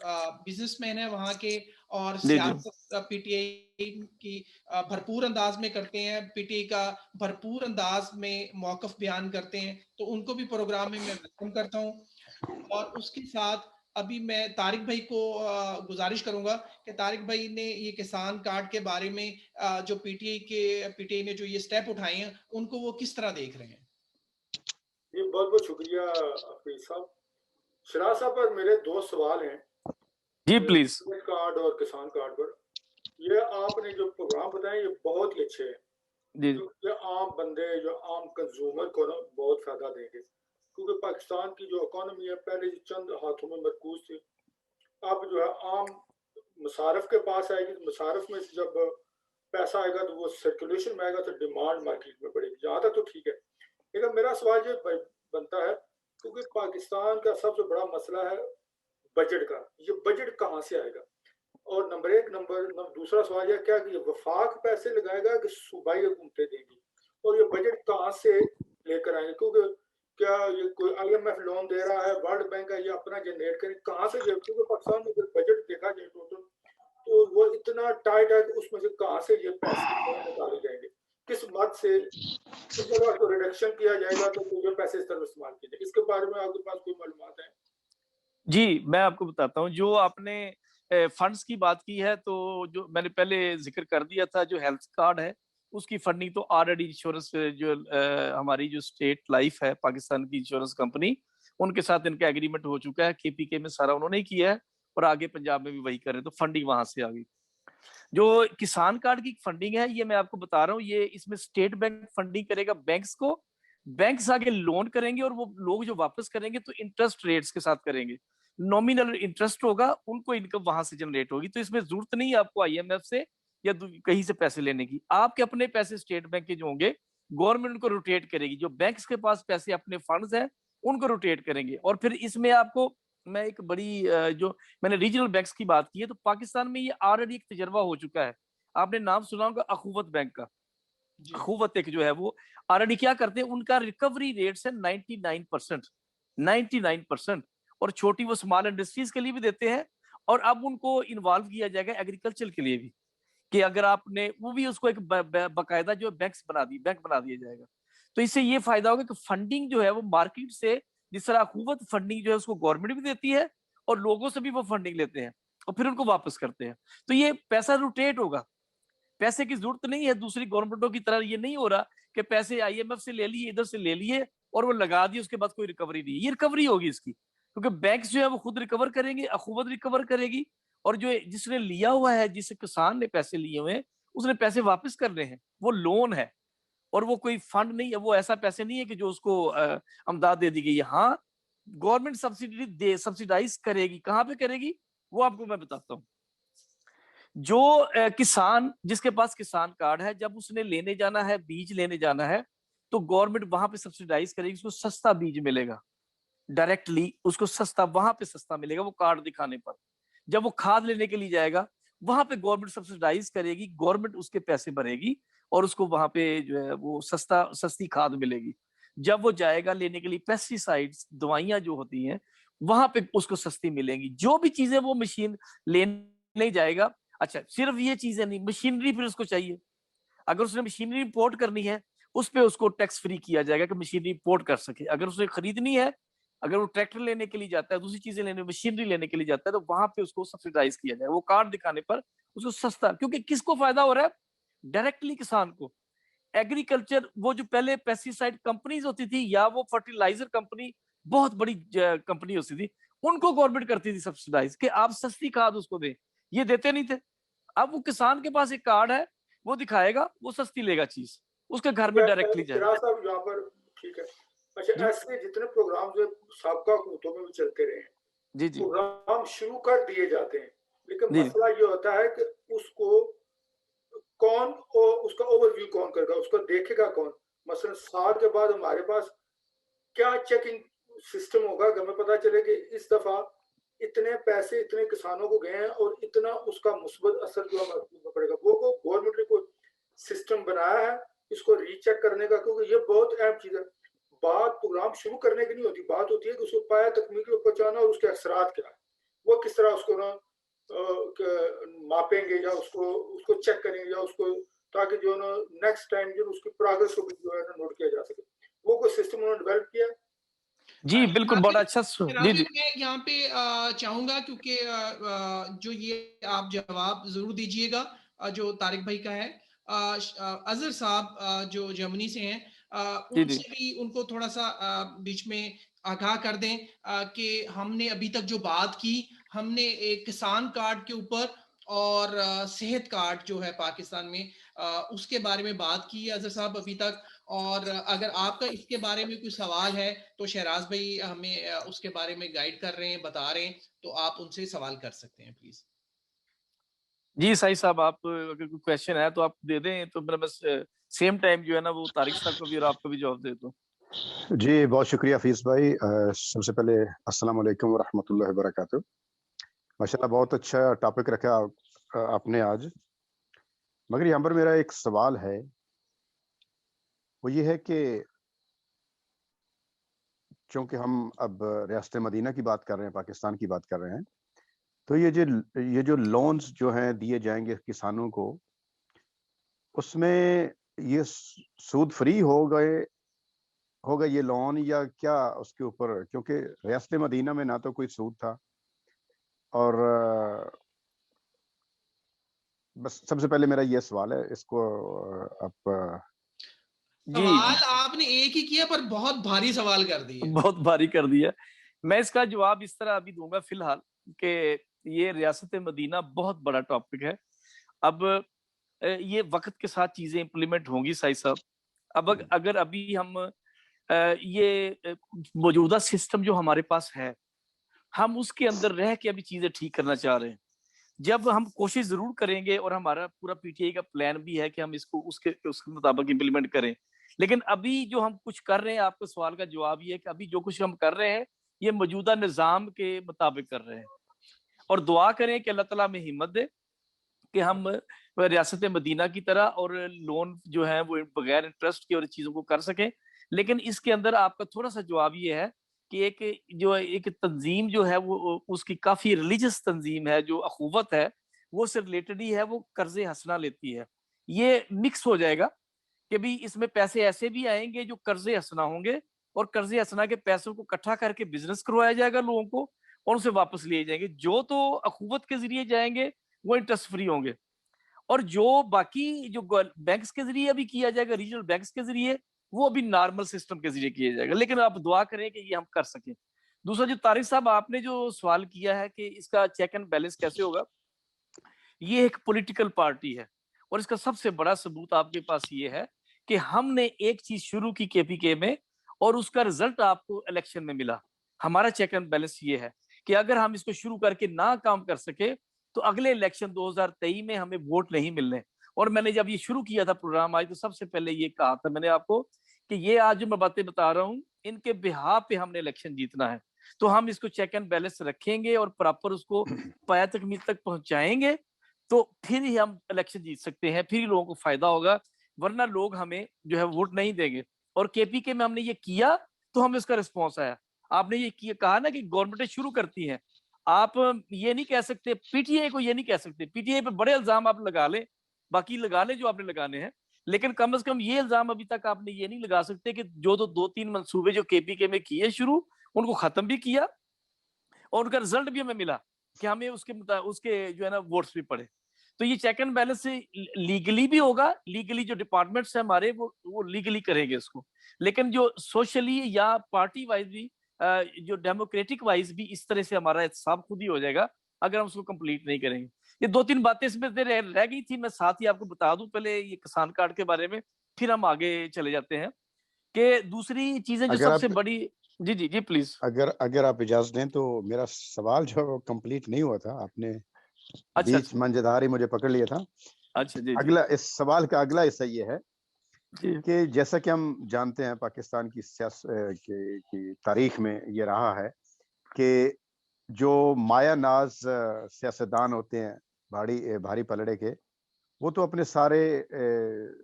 बिजनेसमैन है वहाँ के, और जी जी सियासत पीटीआई की भरपूर अंदाज में करते हैं, पीटीआई का भरपूर अंदाज में मौकफ बयान करते हैं, तो उनको भी प्रोग्राम में मैं वेलकम करता हूँ। और उसके साथ अभी मैं तारिक भाई को गुजारिश करूंगा कि तारिक भाई ने ये किसान कार्ड के बारे में जो पीटीआई ने जो ये स्टेप उठाए हैं, उनको वो किस तरह देख रहे हैं। जी बहुत बहुत शुक्रिया हफीज साहब। शराज साहब पर मेरे दो सवाल हैं, जी प्लीज। क्रेडिट कार्ड और किसान कार्ड पर। ये आपने जो प्रोग्राम बताए ये बहुत ही अच्छे हैं, जी क्योंकि आम बंदे जो आम कंज्यूमर को ना बहुत फायदा देंगे, क्योंकि पाकिस्तान की जो इकोनॉमी है पहले चंद हाथों में मरकूज थी, अब जो है आम मुसारफ के पास आएगी, तो मुसारफ में से जब पैसा आएगा तो वो सर्कुलेशन में आएगा, तो डिमांड मार्केट में बढ़ेगी। जहाँ तक तो ठीक है, लेकिन मेरा सवाल ये बनता है, क्योंकि पाकिस्तान का सबसे बड़ा मसला है बजट का, ये बजट कहाँ से आएगा? और नंबर एक, दूसरा सवाल यह क्या कि ये वफाक पैसे लगाएगा कि सूबाई हुकूमतें देंगी, और ये बजट कहाँ से लेकर आएंगे? क्योंकि क्या ये कोई आईएमएफ लोन दे रहा है, वर्ल्ड बैंक है, ये अपना जनरेट करें कहाँ से? क्योंकि पाकिस्तान में अगर बजट देखा जाए टोटल, तो वो इतना टाइट है कि उसमें से कहाँ से ये पैसे निकाले जाएंगे, किस मद से, किस जगह को रिडक्शन किया जाएगा, तो ये पैसे इस तरह इस्तेमाल किए जाए। इसके बारे में आपके पास कोई मालूमात है? जी मैं आपको बताता हूँ, जो आपने फंड्स की बात की है, तो जो मैंने पहले जिक्र कर दिया था, जो हेल्थ कार्ड है उसकी फंडिंग तो ऑलरेडी इंश्योरेंस जो हमारी जो स्टेट लाइफ है पाकिस्तान की इंश्योरेंस कंपनी, उनके साथ इनका एग्रीमेंट हो चुका है, केपीके में सारा उन्होंने ही किया है, और आगे पंजाब में भी वही कर रहे हैं, तो फंडिंग वहां से आ गई। जो किसान कार्ड की फंडिंग है, ये मैं आपको बता रहा हूँ, ये इसमें स्टेट बैंक फंडिंग करेगा बैंक्स को, बैंक्स आगे लोन करेंगे, और वो लोग जो वापस करेंगे तो इंटरेस्ट रेट्स के साथ करेंगे, नॉमिनल इंटरेस्ट होगा, उनको इनकम वहां से जनरेट होगी। तो इसमें जरूरत नहीं है आपको आईएमएफ से या कहीं से पैसे लेने की, आपके अपने पैसे स्टेट बैंक के जो होंगे, गवर्नमेंट उनको रोटेट करेगी, जो बैंक्स के पास पैसे अपने फंड्स हैं उनको रोटेट करेंगे। और फिर इसमें आपको मैं एक बड़ी जो मैंने रीजनल बैंक्स की बात की है, तो पाकिस्तान में ये ऑलरेडी एक तजर्बा हो चुका है, आपने नाम सुना होगा अखुवत बैंक का। जी अखुवत एक जो है वो ऑलरेडी क्या करते हैं, उनका रिकवरी रेट्स है 99%, 99%, और छोटी वो स्मॉल इंडस्ट्रीज के लिए भी देते हैं, और अब उनको इन्वॉल्व किया जाएगा एग्रीकल्चर के लिए भी, कि अगर आपने वो भी उसको एक बाकायदा जो बैंक बना दिया जाएगा। तो इससे ये फायदा होगा कि फंडिंग जो है वो मार्केट से, जिस तरह अखुवत फंडिंग जो है उसको गवर्नमेंट भी देती है, और लोगों से भी वो फंडिंग लेते हैं और फिर उनको वापस करते हैं, तो ये पैसा रोटेट होगा, पैसे की जरूरत नहीं है दूसरी गवर्नमेंटों की तरह। ये नहीं हो रहा कि पैसे आईएमएफ से ले लिए, इधर से ले लिए और वो लगा दिए, उसके बाद कोई रिकवरी नहीं। ये रिकवरी होगी इसकी, क्योंकि बैंक्स जो है वो खुद रिकवर करेंगे, अखुवत रिकवर करेगी, और जो जिसने लिया हुआ है, जिस किसान ने पैसे लिए हुए हैं, उसने पैसे वापस करने हैं, वो लोन है और वो कोई फंड नहीं है, वो ऐसा पैसे नहीं है कि जो उसको अमदाद दे दी गई है। हाँ, गवर्नमेंट सब्सिडाइज करेगी, कहाँ पे करेगी वो आपको मैं बताता हूँ। जो किसान, जिसके पास किसान कार्ड है, जब उसने लेने जाना है, बीज लेने जाना है, तो गवर्नमेंट वहां पे सब्सिडाइज करेगी, उसको सस्ता बीज मिलेगा, डायरेक्टली उसको सस्ता, वहां पे सस्ता मिलेगा वो कार्ड दिखाने पर। जब वो खाद लेने के लिए जाएगा, वहां पे गवर्नमेंट सब्सिडाइज करेगी, गवर्नमेंट उसके पैसे भरेगी, और उसको वहां पे जो है वो सस्ती खाद मिलेगी। जब वो जाएगा लेने के लिए पेस्टिसाइड्स, दवाइयां जो होती हैं, वहां पे उसको सस्ती मिलेंगी। जो भी चीजें वो मशीन लेने जाएगा, अच्छा सिर्फ ये चीजें नहीं, मशीनरी फिर उसको चाहिए, अगर उसने मशीनरी इंपोर्ट करनी है, उस पे उसको टैक्स फ्री किया जाएगा कि मशीनरी इंपोर्ट कर सके। अगर उसने खरीदनी है अगर वो ट्रैक्टर लेने के लिए जाता है, दूसरी चीजें लेने, मशीनरी लेने के लिए जाता है, तो वहां पे उसको सब्सिडाइज किया जाए, वो कार्ड दिखाने पर उसको सस्ता, क्योंकि किसको फायदा हो रहा है? डायरेक्टली किसान को। एग्रीकल्चर, वो जो पहले पेस्टिसाइड कंपनीज होती थी या वो फर्टिलाइजर कंपनी, बहुत बड़ी कंपनी होती थी, उनको गवर्नमेंट करती थी सब्सिडाइज कि आप सस्ती खाद उसको दें, ये देते नहीं थे। अब वो किसान के पास एक कार्ड है, वो दिखाएगा, वो सस्ती लेगा चीज, उसके घर में डायरेक्टली जाएगा। फिराज साहब यहाँ पर ठीक है। अच्छा, जी ऐसे जितने प्रोग्राम जो साबका हुकूमतों में भी चलते रहे हैं, जी जी प्रोग्राम शुरू कर दिए जाते हैं, लेकिन जी मसला ये होता है कि उसको कौन, और उसका ओवरव्यू कौन करेगा, उसको देखेगा कौन? मसलन साल के बाद हमारे पास क्या चेकिंग सिस्टम होगा कि हमें पता चले कि इस दफा इतने पैसे इतने किसानों को गए हैं और इतना उसका मुस्बत असर जो हमें पड़ेगा, वो गवर्नमेंट ने कोई सिस्टम बनाया है इसको रीचेक करने का? क्योंकि ये बहुत अहम चीज है। बात प्रोग्राम शुरू करने की नहीं होती, बात होती है कि उसको पाया तकमील को पहुंचाना और उसके असरात क्या है, वो किस तरह उसको ना मापेंगे या उसको उसको चेक करेंगे या उसको, ताकि जो ना नेक्स्ट टाइम जो उसकी प्रोग्रेस को भी जो है ना नोट किया जा सके। वो कोई सिस्टम उन्होंने डेवलप किया। जी बिल्कुल, बड़ा अच्छा। जी जी मैं यहाँ पे चाहूंगा, क्योंकि जो ये आप जवाब जरूर दीजिएगा जो तारिक भाई का है, अजहर साहब जो जर्मनी से हैं, जी जी उनसे भी उनको थोड़ा सा बीच में आगाह कर दें कि हमने अभी तक जो बात की, हमने एक किसान कार्ड के ऊपर और सेहत कार्ड जो है पाकिस्तान में, उसके बारे में बात की है अजहर साहब अभी तक। और अगर आपका इसके बारे में कोई सवाल है तो शहराज भाई हमें उसके बारे में गाइड कर रहे हैं, बता रहे हैं, तो आप उनसे सवाल कर सकते हैं प्लीज। जी सही साहब, आप अगर कोई क्वेश्चन है तो आप दे दें, तो मैं बस सेम टाइम जो है ना वो तारिक साहब को भी और आपको भी जवाब दे दूं। जी बहुत शुक्रिया हफीज भाई। सबसे पहले अस्सलाम वालेकुम व रहमतुल्लाहि व बरकातुहू। माशाल्लाह बहुत अच्छा टॉपिक रखा आपने आज। मगर यहाँ पर मेरा एक सवाल है, वो ये है कि चूंकि हम अब रियासत मदीना की बात कर रहे हैं, पाकिस्तान की बात कर रहे हैं, तो ये जो लोन्स जो हैं दिए जाएंगे किसानों को, उसमें ये सूद फ्री होगा ये लोन या क्या उसके ऊपर? क्योंकि रियासत मदीना में ना तो कोई सूद था, और बस सबसे पहले मेरा ये सवाल है, इसको आप जी सवाल आपने एक ही किया पर बहुत भारी सवाल कर दिया। बहुत भारी कर दिया। मैं इसका जवाब इस तरह अभी दूंगा फिलहाल कि ये रियासत मदीना बहुत बड़ा टॉपिक है। अब ये वक्त के साथ चीजें इंप्लीमेंट होंगी साई साहब। अब अगर अभी हम ये मौजूदा सिस्टम जो हमारे पास है, हम उसके अंदर रह के अभी चीजें ठीक करना चाह रहे हैं। जब हम कोशिश जरूर करेंगे और हमारा पूरा पीटीआई का प्लान भी है कि हम इसको उसके मुताबिक इम्प्लीमेंट करें, लेकिन अभी जो हम कुछ कर रहे हैं, आपके सवाल का जवाब ये है कि अभी जो कुछ हम कर रहे हैं ये मौजूदा निजाम के मुताबिक कर रहे हैं। और दुआ करें कि अल्लाह ताला में हिम्मत दे कि हम रियासत मदीना की तरह और लोन जो है वो बगैर इंटरेस्ट के और चीजों को कर सकें। लेकिन इसके अंदर आपका थोड़ा सा जवाब ये है कि एक तंजीम जो है वो उसकी काफी रिलीजियस तंजीम है, जो अखुवत है वो से रिलेटेड ही है, वो कर्जे हंसना लेती है। ये मिक्स हो जाएगा कि भी इसमें पैसे ऐसे भी आएंगे जो कर्जे हंसना होंगे, और कर्जे हंसना के पैसों को इकट्ठा करके बिजनेस करवाया जाएगा लोगों को और उनसे वापस लिए जाएंगे। जो तो अखुवत के जरिए जाएंगे वो इंटरेस्ट फ्री होंगे, और जो बाकी जो बैंक्स के जरिए अभी किया जाएगा, रीजनल बैंक्स के जरिए, वो अभी नॉर्मल सिस्टम के जरिए किया जाएगा। लेकिन आप दुआ करें कि ये हम कर सकें। दूसरा, जो तारिक साहब आपने जो सवाल किया है कि इसका चेक एंड बैलेंस कैसे होगा, ये एक पॉलिटिकल पार्टी है और इसका सबसे बड़ा सबूत आपके पास ये है कि हमने एक चीज शुरू की केपीके में और उसका रिजल्ट आपको इलेक्शन में मिला। हमारा चेक एंड बैलेंस ये है कि अगर हम इसको शुरू करके ना काम कर सके तो अगले इलेक्शन 2023 में हमें वोट नहीं मिलने। और मैंने जब ये शुरू किया था प्रोग्राम आज, तो सबसे पहले ये कहा था मैंने आपको कि ये आज जो मैं बातें बता रहा हूँ इनके बिहाफ पे हमने इलेक्शन जीतना है। तो हम इसको चेक एंड बैलेंस रखेंगे और प्रॉपर उसको पाया तकमील तक पहुंचाएंगे, तो फिर ही हम इलेक्शन जीत सकते हैं, फिर ही लोगों को फायदा होगा। वरना लोग हमें जो है वोट नहीं देंगे। और केपीके में हमने ये किया तो हमें इसका रिस्पॉन्स आया। आपने ये किया, कहा ना कि गवर्नमेंटें शुरू करती हैं, आप ये नहीं कह सकते पीटीआई को, ये नहीं कह सकते पीटीआई पे बड़े इल्जाम आप लगा लें, बाकी लगा लें जो आपने लगाने हैं, लेकिन कम से कम ये इल्जाम अभी तक आपने ये नहीं लगा सकते कि जो 2-3 मंसूबे जो केपीके में किए शुरू उनको खत्म भी किया और उनका रिजल्ट भी हमें मिला कि हमें उसके जो है ना वोट्स भी पड़े। तो ये चेक एंड बैलेंस से लीगली भी होगा, लीगली जो डिपार्टमेंट्स है हमारे वो लीगली करेंगे इसको, लेकिन जो सोशली या पार्टी वाइज भी जो डेमोक्रेटिक वाइज भी इस तरह से हमारा एहतसाब खुद ही हो जाएगा अगर हम उसको कंप्लीट नहीं करेंगे। ये 2-3 बातें इसमें रह गई थी, मैं साथ ही आपको बता दूं पहले ये किसान कार्ड के बारे में, फिर हम आगे चले जाते हैं कि दूसरी चीजें जो अगर सबसे आप बड़ी। जी जी जी प्लीज। अगर अगर आप इजाजत दें तो मेरा सवाल जो कंप्लीट नहीं हुआ था, आपने अच्छा बीच मंझधार ही मुझे पकड़ लिया था। अच्छा जी जी अगला इस सवाल का अगला हिस्सा ये है जी कि जैसा कि हम जानते हैं पाकिस्तान की की तारीख में ये रहा है कि जो माया नाज सियासतदान होते हैं भारी पलड़े के, वो तो अपने सारे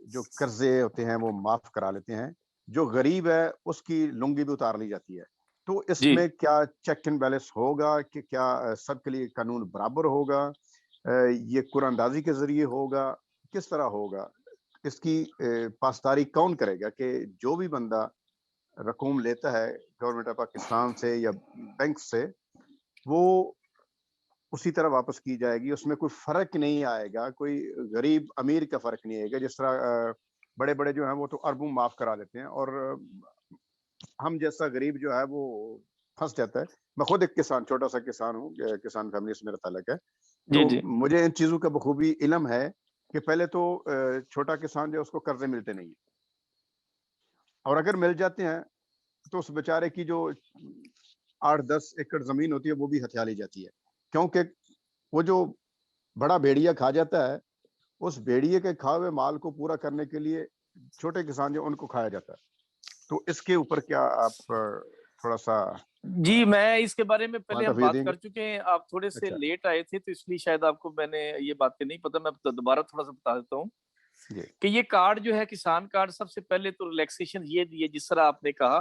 जो कर्जे होते हैं वो माफ करा लेते हैं, जो गरीब है उसकी लुंगी भी उतार ली जाती है। तो जी इसमें क्या चेक एंड बैलेंस होगा कि क्या सबके लिए कानून बराबर होगा, ये कुरानंदाजी के जरिए होगा, किस तरह होगा, इसकी पासदारी कौन करेगा कि जो भी बंदा रकूम लेता है गवर्नमेंट ऑफ पाकिस्तान से या बैंक से, वो उसी तरह वापस की जाएगी, उसमें कोई फर्क नहीं आएगा, कोई गरीब अमीर का फर्क नहीं आएगा। जिस तरह बड़े बड़े जो हैं वो तो अरबों माफ करा देते हैं और हम जैसा गरीब जो है वो फंस जाता है। मैं खुद एक किसान, छोटा सा किसान हूँ, किसान फैमिली से मेरा ताल्लुक है, जी तो जी मुझे इन चीजों का बखूबी इल्म है कि पहले तो छोटा किसान जो है उसको कर्जे मिलते नहीं है, और अगर मिल जाते हैं तो उस बेचारे की जो 8-10 एकड़ जमीन होती है वो भी हथिया ली जाती है, क्योंकि वो जो बड़ा भेड़िया खा जाता है, उस भेड़िए के खाए हुए माल को पूरा करने के लिए छोटे किसान जो उनको खाया जाता है। तो इसके ऊपर क्या आप थोड़ा सा जी, मैं इसके बारे में पहले पॉइंट ऑफ हम व्यू बात देंगे? कर चुके हैं, आप थोड़े से अच्छा लेट आए थे तो इसलिए शायद आपको मैंने ये बातें नहीं पता, मैं दोबारा थोड़ा सा बता देता हूँ जी कि ये कार्ड जो है किसान कार्ड, सबसे पहले तो रिलैक्सेशन ये दिए जिस तरह आपने कहा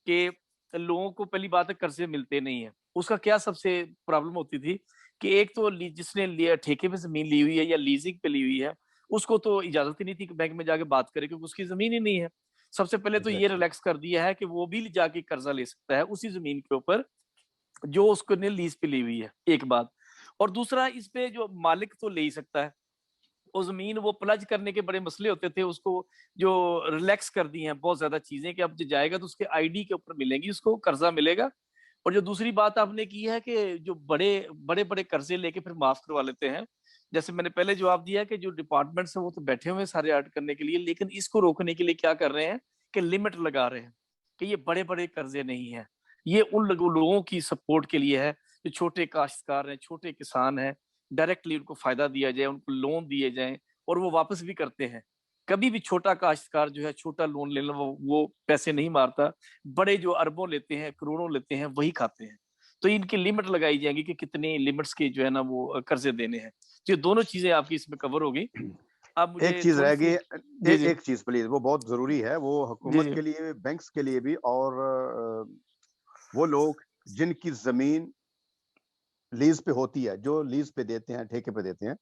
कि लोगों को पहली बात है कर्जे मिलते नहीं है। उसका क्या सबसे प्रॉब्लम होती थी कि एक तो जिसने लिया ठेके पे जमीन ली हुई है या लीजिंग पे ली हुई है, उसको तो इजाजत ही नहीं थी कि बैंक में जाके बात करे क्योंकि उसकी जमीन ही नहीं है। सबसे पहले तो ये एग्जैक्टली रिलैक्स कर दिया है कि वो भी जाके कर्जा ले सकता है उसी जमीन के ऊपर जो उसको ने लीज पे ली हुई है, एक बात। और दूसरा, इस पे जो मालिक तो ले ही सकता है, वो जमीन वो प्लज करने के बड़े मसले होते थे, उसको जो रिलैक्स कर दी हैं बहुत ज्यादा चीजें कि अब जो जाएगा तो उसके आईडी के ऊपर मिलेंगी, उसको कर्जा मिलेगा। और जो दूसरी बात आपने की है कि जो बड़े बड़े बड़े कर्जे लेके फिर माफ करवा लेते हैं, जैसे मैंने पहले जवाब दिया कि जो डिपार्टमेंट्स हैं वो तो बैठे हुए हैं सारे ऐड करने के लिए, लेकिन इसको रोकने के लिए क्या कर रहे हैं कि लिमिट लगा रहे हैं कि ये बड़े बड़े कर्जे नहीं है, ये उन लोगों की सपोर्ट के लिए है जो छोटे काश्तकार हैं, छोटे किसान हैं, डायरेक्टली उनको फायदा दिया जाए, उनको लोन दिए जाए और वो वापस भी करते हैं। कभी भी छोटा काश्तकार जो है छोटा लोन लेना वो पैसे नहीं मारता, बड़े जो अरबों लेते हैं करोड़ों लेते हैं वही खाते हैं। तो इनकी लिमिट लगाई जाएंगी कि कितने लिमिट्स के जो है ना वो कर्जे देने हैं। तो ये दोनों चीजें आपकी इसमें कवर होगी। अब एक मुझे चीज थोड़ी रह सी। गई, जी जी एक चीज प्लीज, वो बहुत जरूरी है, वो जी हुकूमत जी के लिए, बैंक्स के लिए भी, और वो लोग जिनकी जमीन लीज पे होती है, जो लीज पे देते हैं, ठेके पे देते हैं।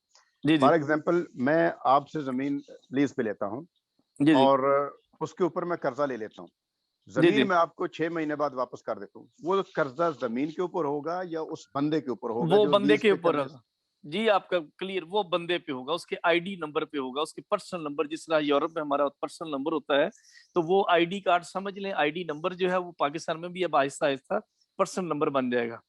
जी जी फॉर एग्जांपल मैं आपसे जमीन लीज पे लेता हूँ जी जी और उसके ऊपर मैं कर्जा ले लेता हूँ, जी जमीन जी मैं आपको 6 महीने बाद वापस कर देता हूँ, वो कर्जा जमीन के ऊपर होगा या उस बंदे के ऊपर होगा वो जो बंदे लीज के पे ऊपर करने होगा। जी आपका क्लियर, वो बंदे पे होगा, उसके आईडी नंबर पे होगा, उसके पर्सनल नंबर, जिस तरह यूरोप में हमारा पर्सनल नंबर होता है, तो वो आईडी कार्ड समझ लें, आईडी नंबर जो है वो पाकिस्तान में भी अब आहिस्ता आहिस्ता पर्सनल नंबर बन जाएगा।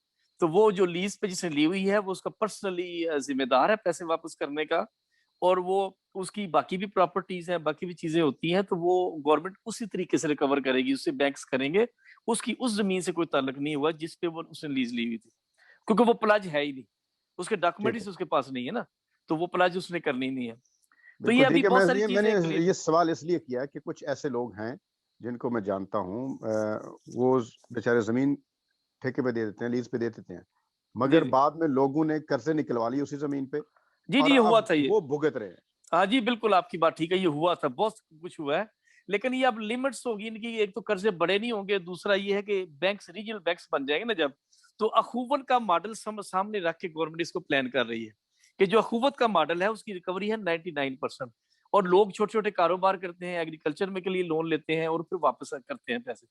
तो वो जो लीज पे जिसने ली हुई है वो उसका पर्सनली जिम्मेदार है पैसे वापस करने का, और वो उसकी बाकी भी प्रॉपर्टीज हैं, बाकी भी चीजें होती हैं, तो वो गवर्नमेंट उसी तरीके से रिकवर करेगी, उससे बैंक्स करेंगे। उसकी उस जमीन से कोई ताल्लुक नहीं हुआ जिसपे वो उसने लीज ली हुई थी, क्योंकि वो प्लाज है ही नहीं, उसके ठीक डॉक्यूमेंट है, उसके पास नहीं है ना, तो वो प्लाज उसने करनी नहीं है। तो ये बिल्कुल अभी ठीक है। बहुत सारी मैंने चीजें क्लियर। ये सवाल इसलिए किया कि कुछ ऐसे लोग हैं जिनको मैं जानता हूँ, वो बेचारे जमीन ठेके पे दे देते हैं, लीज पे दे देते हैं, जी मगर जी बाद में लोगों ने कर्जे निकलवा लिए उसी जमीन पे जी और जी, ये हुआ अब था ये। वो भुगत रहे हैं। हाँ जी बिल्कुल, आपकी बात ठीक है, ये हुआ था, बहुत कुछ हुआ है। लेकिन ये अब लिमिट्स होगी इनकी, एक तो कर्जे बड़े नहीं होंगे, दूसरा ये है कि बैंक्स रीजनल बैंक्स बन जाएंगे ना जब, तो अखूवत का मॉडल सामने रख के गवर्नमेंट इसको प्लान कर रही है कि जो अखूवत का मॉडल है उसकी रिकवरी है 99%। और लोग छोटे छोटे कारोबार करते हैं, एग्रीकल्चर में के लिए लोन लेते हैं और फिर वापस करते हैं पैसे।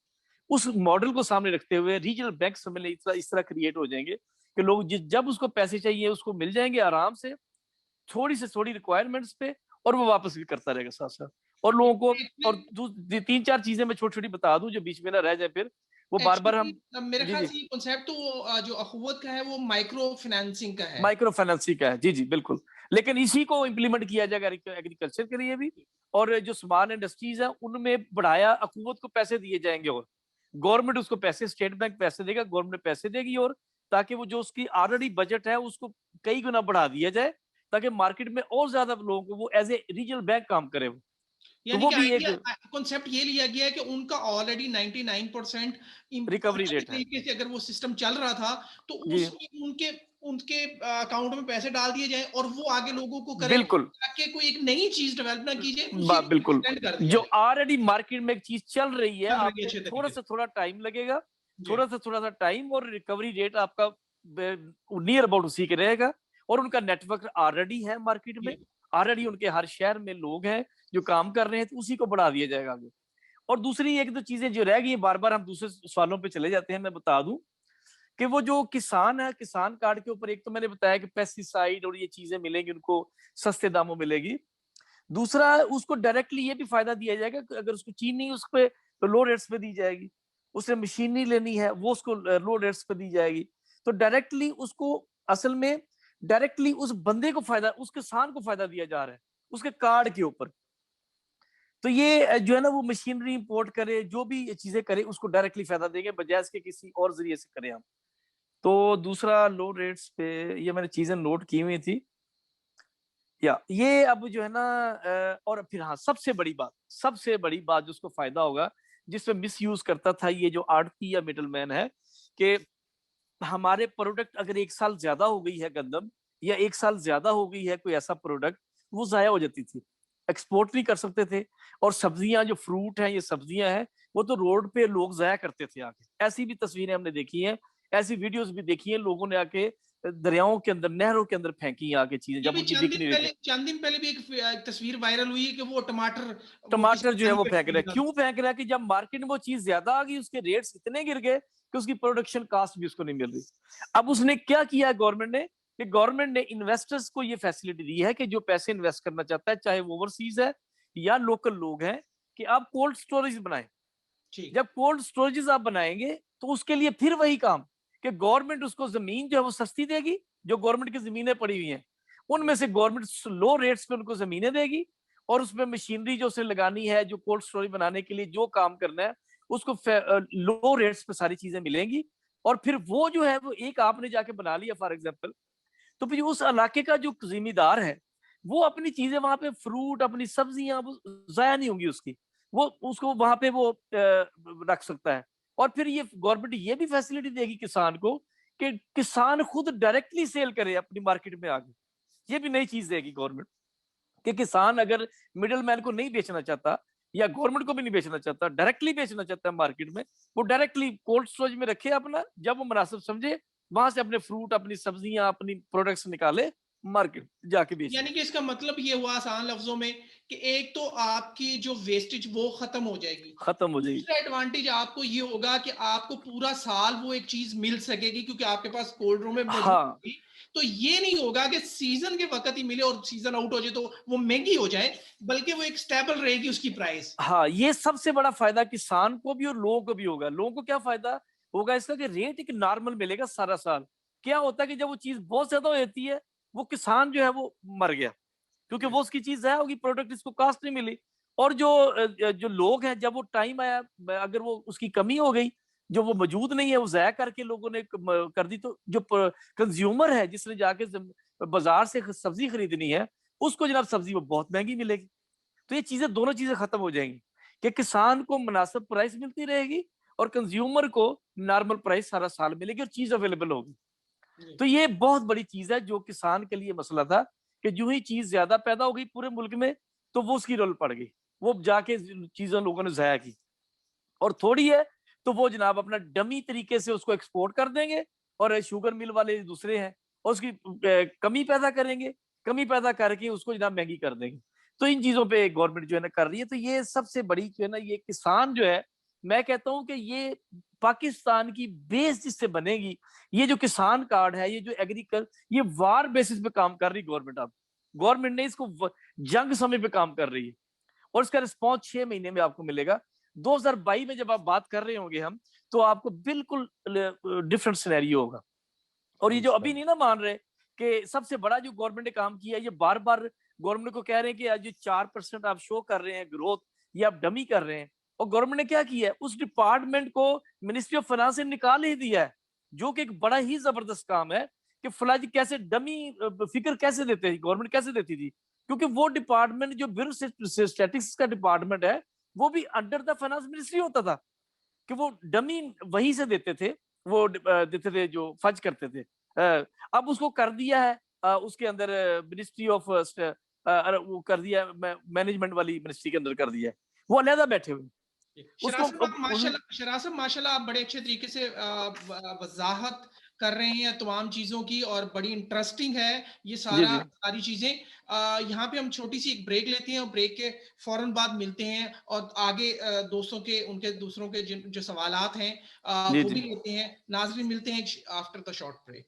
उस मॉडल को सामने रखते हुए रीजनल बैंक समझ इस तरह क्रिएट हो जाएंगे कि लोग जब उसको पैसे चाहिए उसको मिल जाएंगे आराम से, थोड़ी से थोड़ी रिक्वायरमेंट्स पे, और वो वापस भी करता रहेगा साथ साथ। और लोगों को, और 3-4 चीजें मैं छोटी छोटी बता दूं जो बीच में ना रह जाए, फिर वो बार बार हम। मेरे जी ख्याल जी, से ये कॉन्सेप्ट तो जो अखुवत का है वो माइक्रो फाइनेंसिंग का है। माइक्रो फाइनेंसिंग का है, जी जी बिल्कुल। लेकिन इसी को इम्प्लीमेंट किया जाएगा एग्रीकल्चर के लिए भी, और जो स्मॉल इंडस्ट्रीज है उनमें बढ़ाया अखुवत को पैसे दिए जाएंगे, और गवर्नमेंट उसको पैसे, स्टेट बैंक पैसे देगा, गवर्नमेंट पैसे देगी, और ताकि वो जो उसकी ऑलरेडी बजट है उसको कई गुना बढ़ा दिया जाए, ताकि मार्केट में और ज्यादा लोगों को वो एज ए रीजनल बैंक काम करे वो। तो यानी वो कि भी एक आइडिया कॉन्सेप्ट ये लिया गया है कि उनका ऑलरेडी 99% रिकवरी अच्छे रेट है। तरीके से अगर वो सिस्टम चल रहा था तो जी उसमें उनके उनके अकाउंट में पैसे डाल दिए जाए और वो आगे लोगों को करे, बिल्कुल, ताकि कोई एक नई चीज डेवलप ना की जाए, उसी को बिल्कुल। एक्सटेंड कर दिया जो जाए। ऑलरेडी मार्केट में एक चीज चल रही है, चल रही है आपको अच्छे थोड़ा तरीके से थोड़ा टाइम लगेगा, जी। थोड़ा सा टाइम, और रिकवरी रेट आपका नियर अबाउट उसी के रहेगा। और उनका नेटवर्क ऑलरेडी है मार्केट में, ऑलरेडी उनके हर शहर में लोग हैं जो काम कर रहे हैं, तो उसी को बढ़ा दिया जाएगा आगे। और दूसरी एक दो चीजें जो रह गई, बार बार हम दूसरे सवालों पे चले जाते हैं, मैं बता दूं कि वो जो किसान है, किसान कार्ड के ऊपर एक तो मैंने बताया कि पेस्टिसाइड और ये चीजें मिलेंगी उनको, सस्ते दामों मिलेगी। दूसरा, उसको डायरेक्टली ये भी फायदा दिया जाएगा कि अगर उसको चीनी उस पे तो लो रेट्स पे दी जाएगी, उसे मशीनरी लेनी है वो उसको लो रेट्स पे दी जाएगी। तो डायरेक्टली उसको, असल में डायरेक्टली उस बंदे को फायदा, उस किसान को फायदा दिया जा रहा है उसके कार्ड के ऊपर। तो ये जो है ना, वो मशीनरी इंपोर्ट करे, जो भी चीजें करे, उसको डायरेक्टली फायदा देंगे, बजाय इसके किसी और जरिए से करें हम। तो दूसरा, लो रेट्स पे, ये मैंने चीजें नोट की हुई थी। या ये अब जो है ना, और फिर हाँ, सबसे बड़ी बात जिसको फायदा होगा, जिसमें मिस यूज करता था ये जो आड़ती या मिडल मैन है, कि हमारे प्रोडक्ट अगर 1 साल ज्यादा हो गई है गंदम, या 1 साल ज्यादा हो गई है कोई ऐसा प्रोडक्ट, वो जाया हो जाती थी, एक्सपोर्ट नहीं कर सकते थे। और सब्जियां, जो फ्रूट हैं, ये सब्जियां हैं, वो तो रोड पे लोग जाया करते थे आके। ऐसी भी तस्वीरें हमने देखी हैं, ऐसी वीडियोस भी देखी हैं, लोगों ने आके दरियाओं के अंदर, नहरों के अंदर फेंकी आके चीजें, ये जब भी उनकी बिक नहीं रही थी। चंद दिन पहले भी एक तस्वीर वायरल हुई है कि वो टमाटर वो किसी टमाटर जो है नदी वो पे फेंक रहा है, फेंक रहा क्यों फेंक रहा है? कि जब मार्केट में वो चीज ज्यादा आ गई, उसके रेट्स इतने गिर गए कि उसकी प्रोडक्शन कास्ट भी उसको नहीं मिल रही। अब उसने क्या किया गवर्नमेंट ने, कि गवर्नमेंट ने इन्वेस्टर्स को ये फैसिलिटी दी है कि जो पैसे इन्वेस्ट करना चाहता है, चाहे वो ओवरसीज है या लोकल लोग हैं, कि आप कोल्ड स्टोरेज बनाएं। ठीक। जब कोल्ड स्टोरेजेस आप बनाएंगे तो उसके लिए फिर वही काम, कि गवर्नमेंट उसको जमीन जो है वो सस्ती देगी, जो गवर्नमेंट की जमीनें पड़ी हुई हैं उनमें से गवर्नमेंट लो रेट्स पे उनको जमीनें देगी, और उसमें मशीनरी जो उसे लगानी है, जो कोल्ड स्टोरेज बनाने के लिए जो काम करना है, उसको लो रेट्स पे सारी चीजें मिलेंगी। और फिर वो जो है, वो एक आपने जाके बना लिया फॉर एग्जाम्पल, तो फिर उस इलाके का जो जिम्मेदार है, वो अपनी चीजें वहां पे, फ्रूट, अपनी सब्जियां, वो जाया नहीं होंगी उसकी, वो उसको वहां पे वो रख सकता है। और फिर ये गवर्नमेंट ये भी फैसिलिटी देगी किसान को, कि किसान खुद डायरेक्टली सेल करे अपनी मार्केट में आगे। ये भी नई चीज देगी गवर्नमेंट, कि किसान अगर मिडिल मैन को नहीं बेचना चाहता, या गवर्नमेंट को भी नहीं बेचना चाहता, डायरेक्टली बेचना चाहता है मार्केट में, वो डायरेक्टली कोल्ड स्टोरेज में रखे अपना, जब वो मुनासिब समझे वहां से अपने फ्रूट, अपनी सब्जियां, अपनी प्रोडक्ट्स निकाले, मार्केट जाके बेच यानी दे। कि इसका मतलब ये हुआ आसान लफ्जों में कि एक तो आपकी जो वेस्टेज वो खत्म हो जाएगी, खत्म हो जाएगी। दूसरा एडवांटेज आपको ये होगा कि आपको पूरा साल वो एक चीज मिल सकेगी क्योंकि आपके पास कोल्ड रूम में मौजूद हाँ होगी। तो ये नहीं होगा कि सीजन के वक्त ही मिले और सीजन आउट हो जाए तो वो महंगी हो जाए, बल्कि वो एक स्टेबल रहेगी उसकी प्राइस। हाँ, ये सबसे बड़ा फायदा किसान को भी और लोगों को भी होगा। लोगों को क्या फायदा होगा इसका, कि रेट एक नॉर्मल मिलेगा सारा साल। क्या होता है कि जब वो चीज बहुत ज्यादा हो जाती है, वो किसान जो है वो मर गया, क्योंकि वो उसकी चीज है होगी, प्रोडक्ट इसको कास्ट नहीं मिली। और जो लोग हैं, जब वो टाइम आया, अगर वो उसकी कमी हो गई, जो वो मौजूद नहीं है, वो जया करके लोगों ने कर दी, तो जो कंज्यूमर है, जिसने जाके बाजार से सब्जी खरीदनी है, उसको जनाब सब्जी वो बहुत महंगी मिलेगी। तो ये चीजें, दोनों चीजें खत्म हो जाएंगी, कि किसान को मुनासिब प्राइस मिलती रहेगी, और कंज्यूमर को नॉर्मल प्राइस सारा साल मिलेगी, और चीज अवेलेबल होगी। तो ये बहुत बड़ी चीज है, जो किसान के लिए मसला था, कि जो ही चीज ज्यादा पैदा हो गई पूरे मुल्क में, तो वो उसकी रोल पड़ गई, वो जाके चीजें लोगों ने जाया की। और थोड़ी है तो वो जनाब अपना डमी तरीके से उसको एक्सपोर्ट कर देंगे, और शुगर मिल वाले दूसरे हैं, और उसकी कमी पैदा करेंगे, कमी पैदा करके उसको जनाब महंगी कर देंगे। तो इन चीजों पे गवर्नमेंट जो है ना कर रही है। तो ये सबसे बड़ी जो है ना, ये किसान जो है मैं कहता हूं कि ये पाकिस्तान की बेस जिससे बनेगी, ये जो किसान कार्ड है, ये जो एग्रीकल्चर, ये वार बेसिस पे काम कर रही गवर्नमेंट। अब गवर्नमेंट ने इसको जंग समय पे काम कर रही है और इसका रिस्पॉन्स 6 महीने में आपको मिलेगा। 2022 में जब आप बात कर रहे होंगे हम, तो आपको बिल्कुल डिफरेंट सिनेरियो होगा। और ये जो अभी नहीं ना मान रहे कि सबसे बड़ा जो गवर्नमेंट ने काम किया, ये बार बार गवर्नमेंट को कह रहे हैं कि आज जो 4% आप शो कर रहे हैं ग्रोथ, ये आप डमी कर रहे हैं। और गवर्नमेंट ने क्या किया है, उस डिपार्टमेंट को मिनिस्ट्री ऑफ फाइनेंस से निकाल ही दिया है, जो कि एक बड़ा ही जबरदस्त काम है कि फलाजी कैसे डमी फिगर कैसे देते थी, गवर्नमेंट कैसे देती थी, क्योंकि वो डिपार्टमेंट जो ब्यूरो स्टैटिस्टिक्स का डिपार्टमेंट है, वो भी अंडर द फाइनेंस मिनिस्ट्री होता था, कि वो डमी वहीं से देते थे, वो देते थे जो फज करते थे। अब उसको कर दिया है उसके अंदर मिनिस्ट्री ऑफ वो कर दिया, मैनेजमेंट वाली मिनिस्ट्री के अंदर कर दिया है, वो अलहदा बैठे हुए। शराज साहब माशाल्लाह आप बड़े अच्छे तरीके से वजाहत कर रहे हैं तमाम चीजों की, और बड़ी इंटरेस्टिंग है ये सारी चीजें। यहाँ पे हम छोटी सी एक ब्रेक लेते हैं और ब्रेक के फौरन बाद मिलते हैं और आगे दोस्तों के उनके दूसरों के जो सवालात हैं वो भी लेते हैं। नाज़रीन, मिलते हैं आफ्टर द शॉर्ट ब्रेक।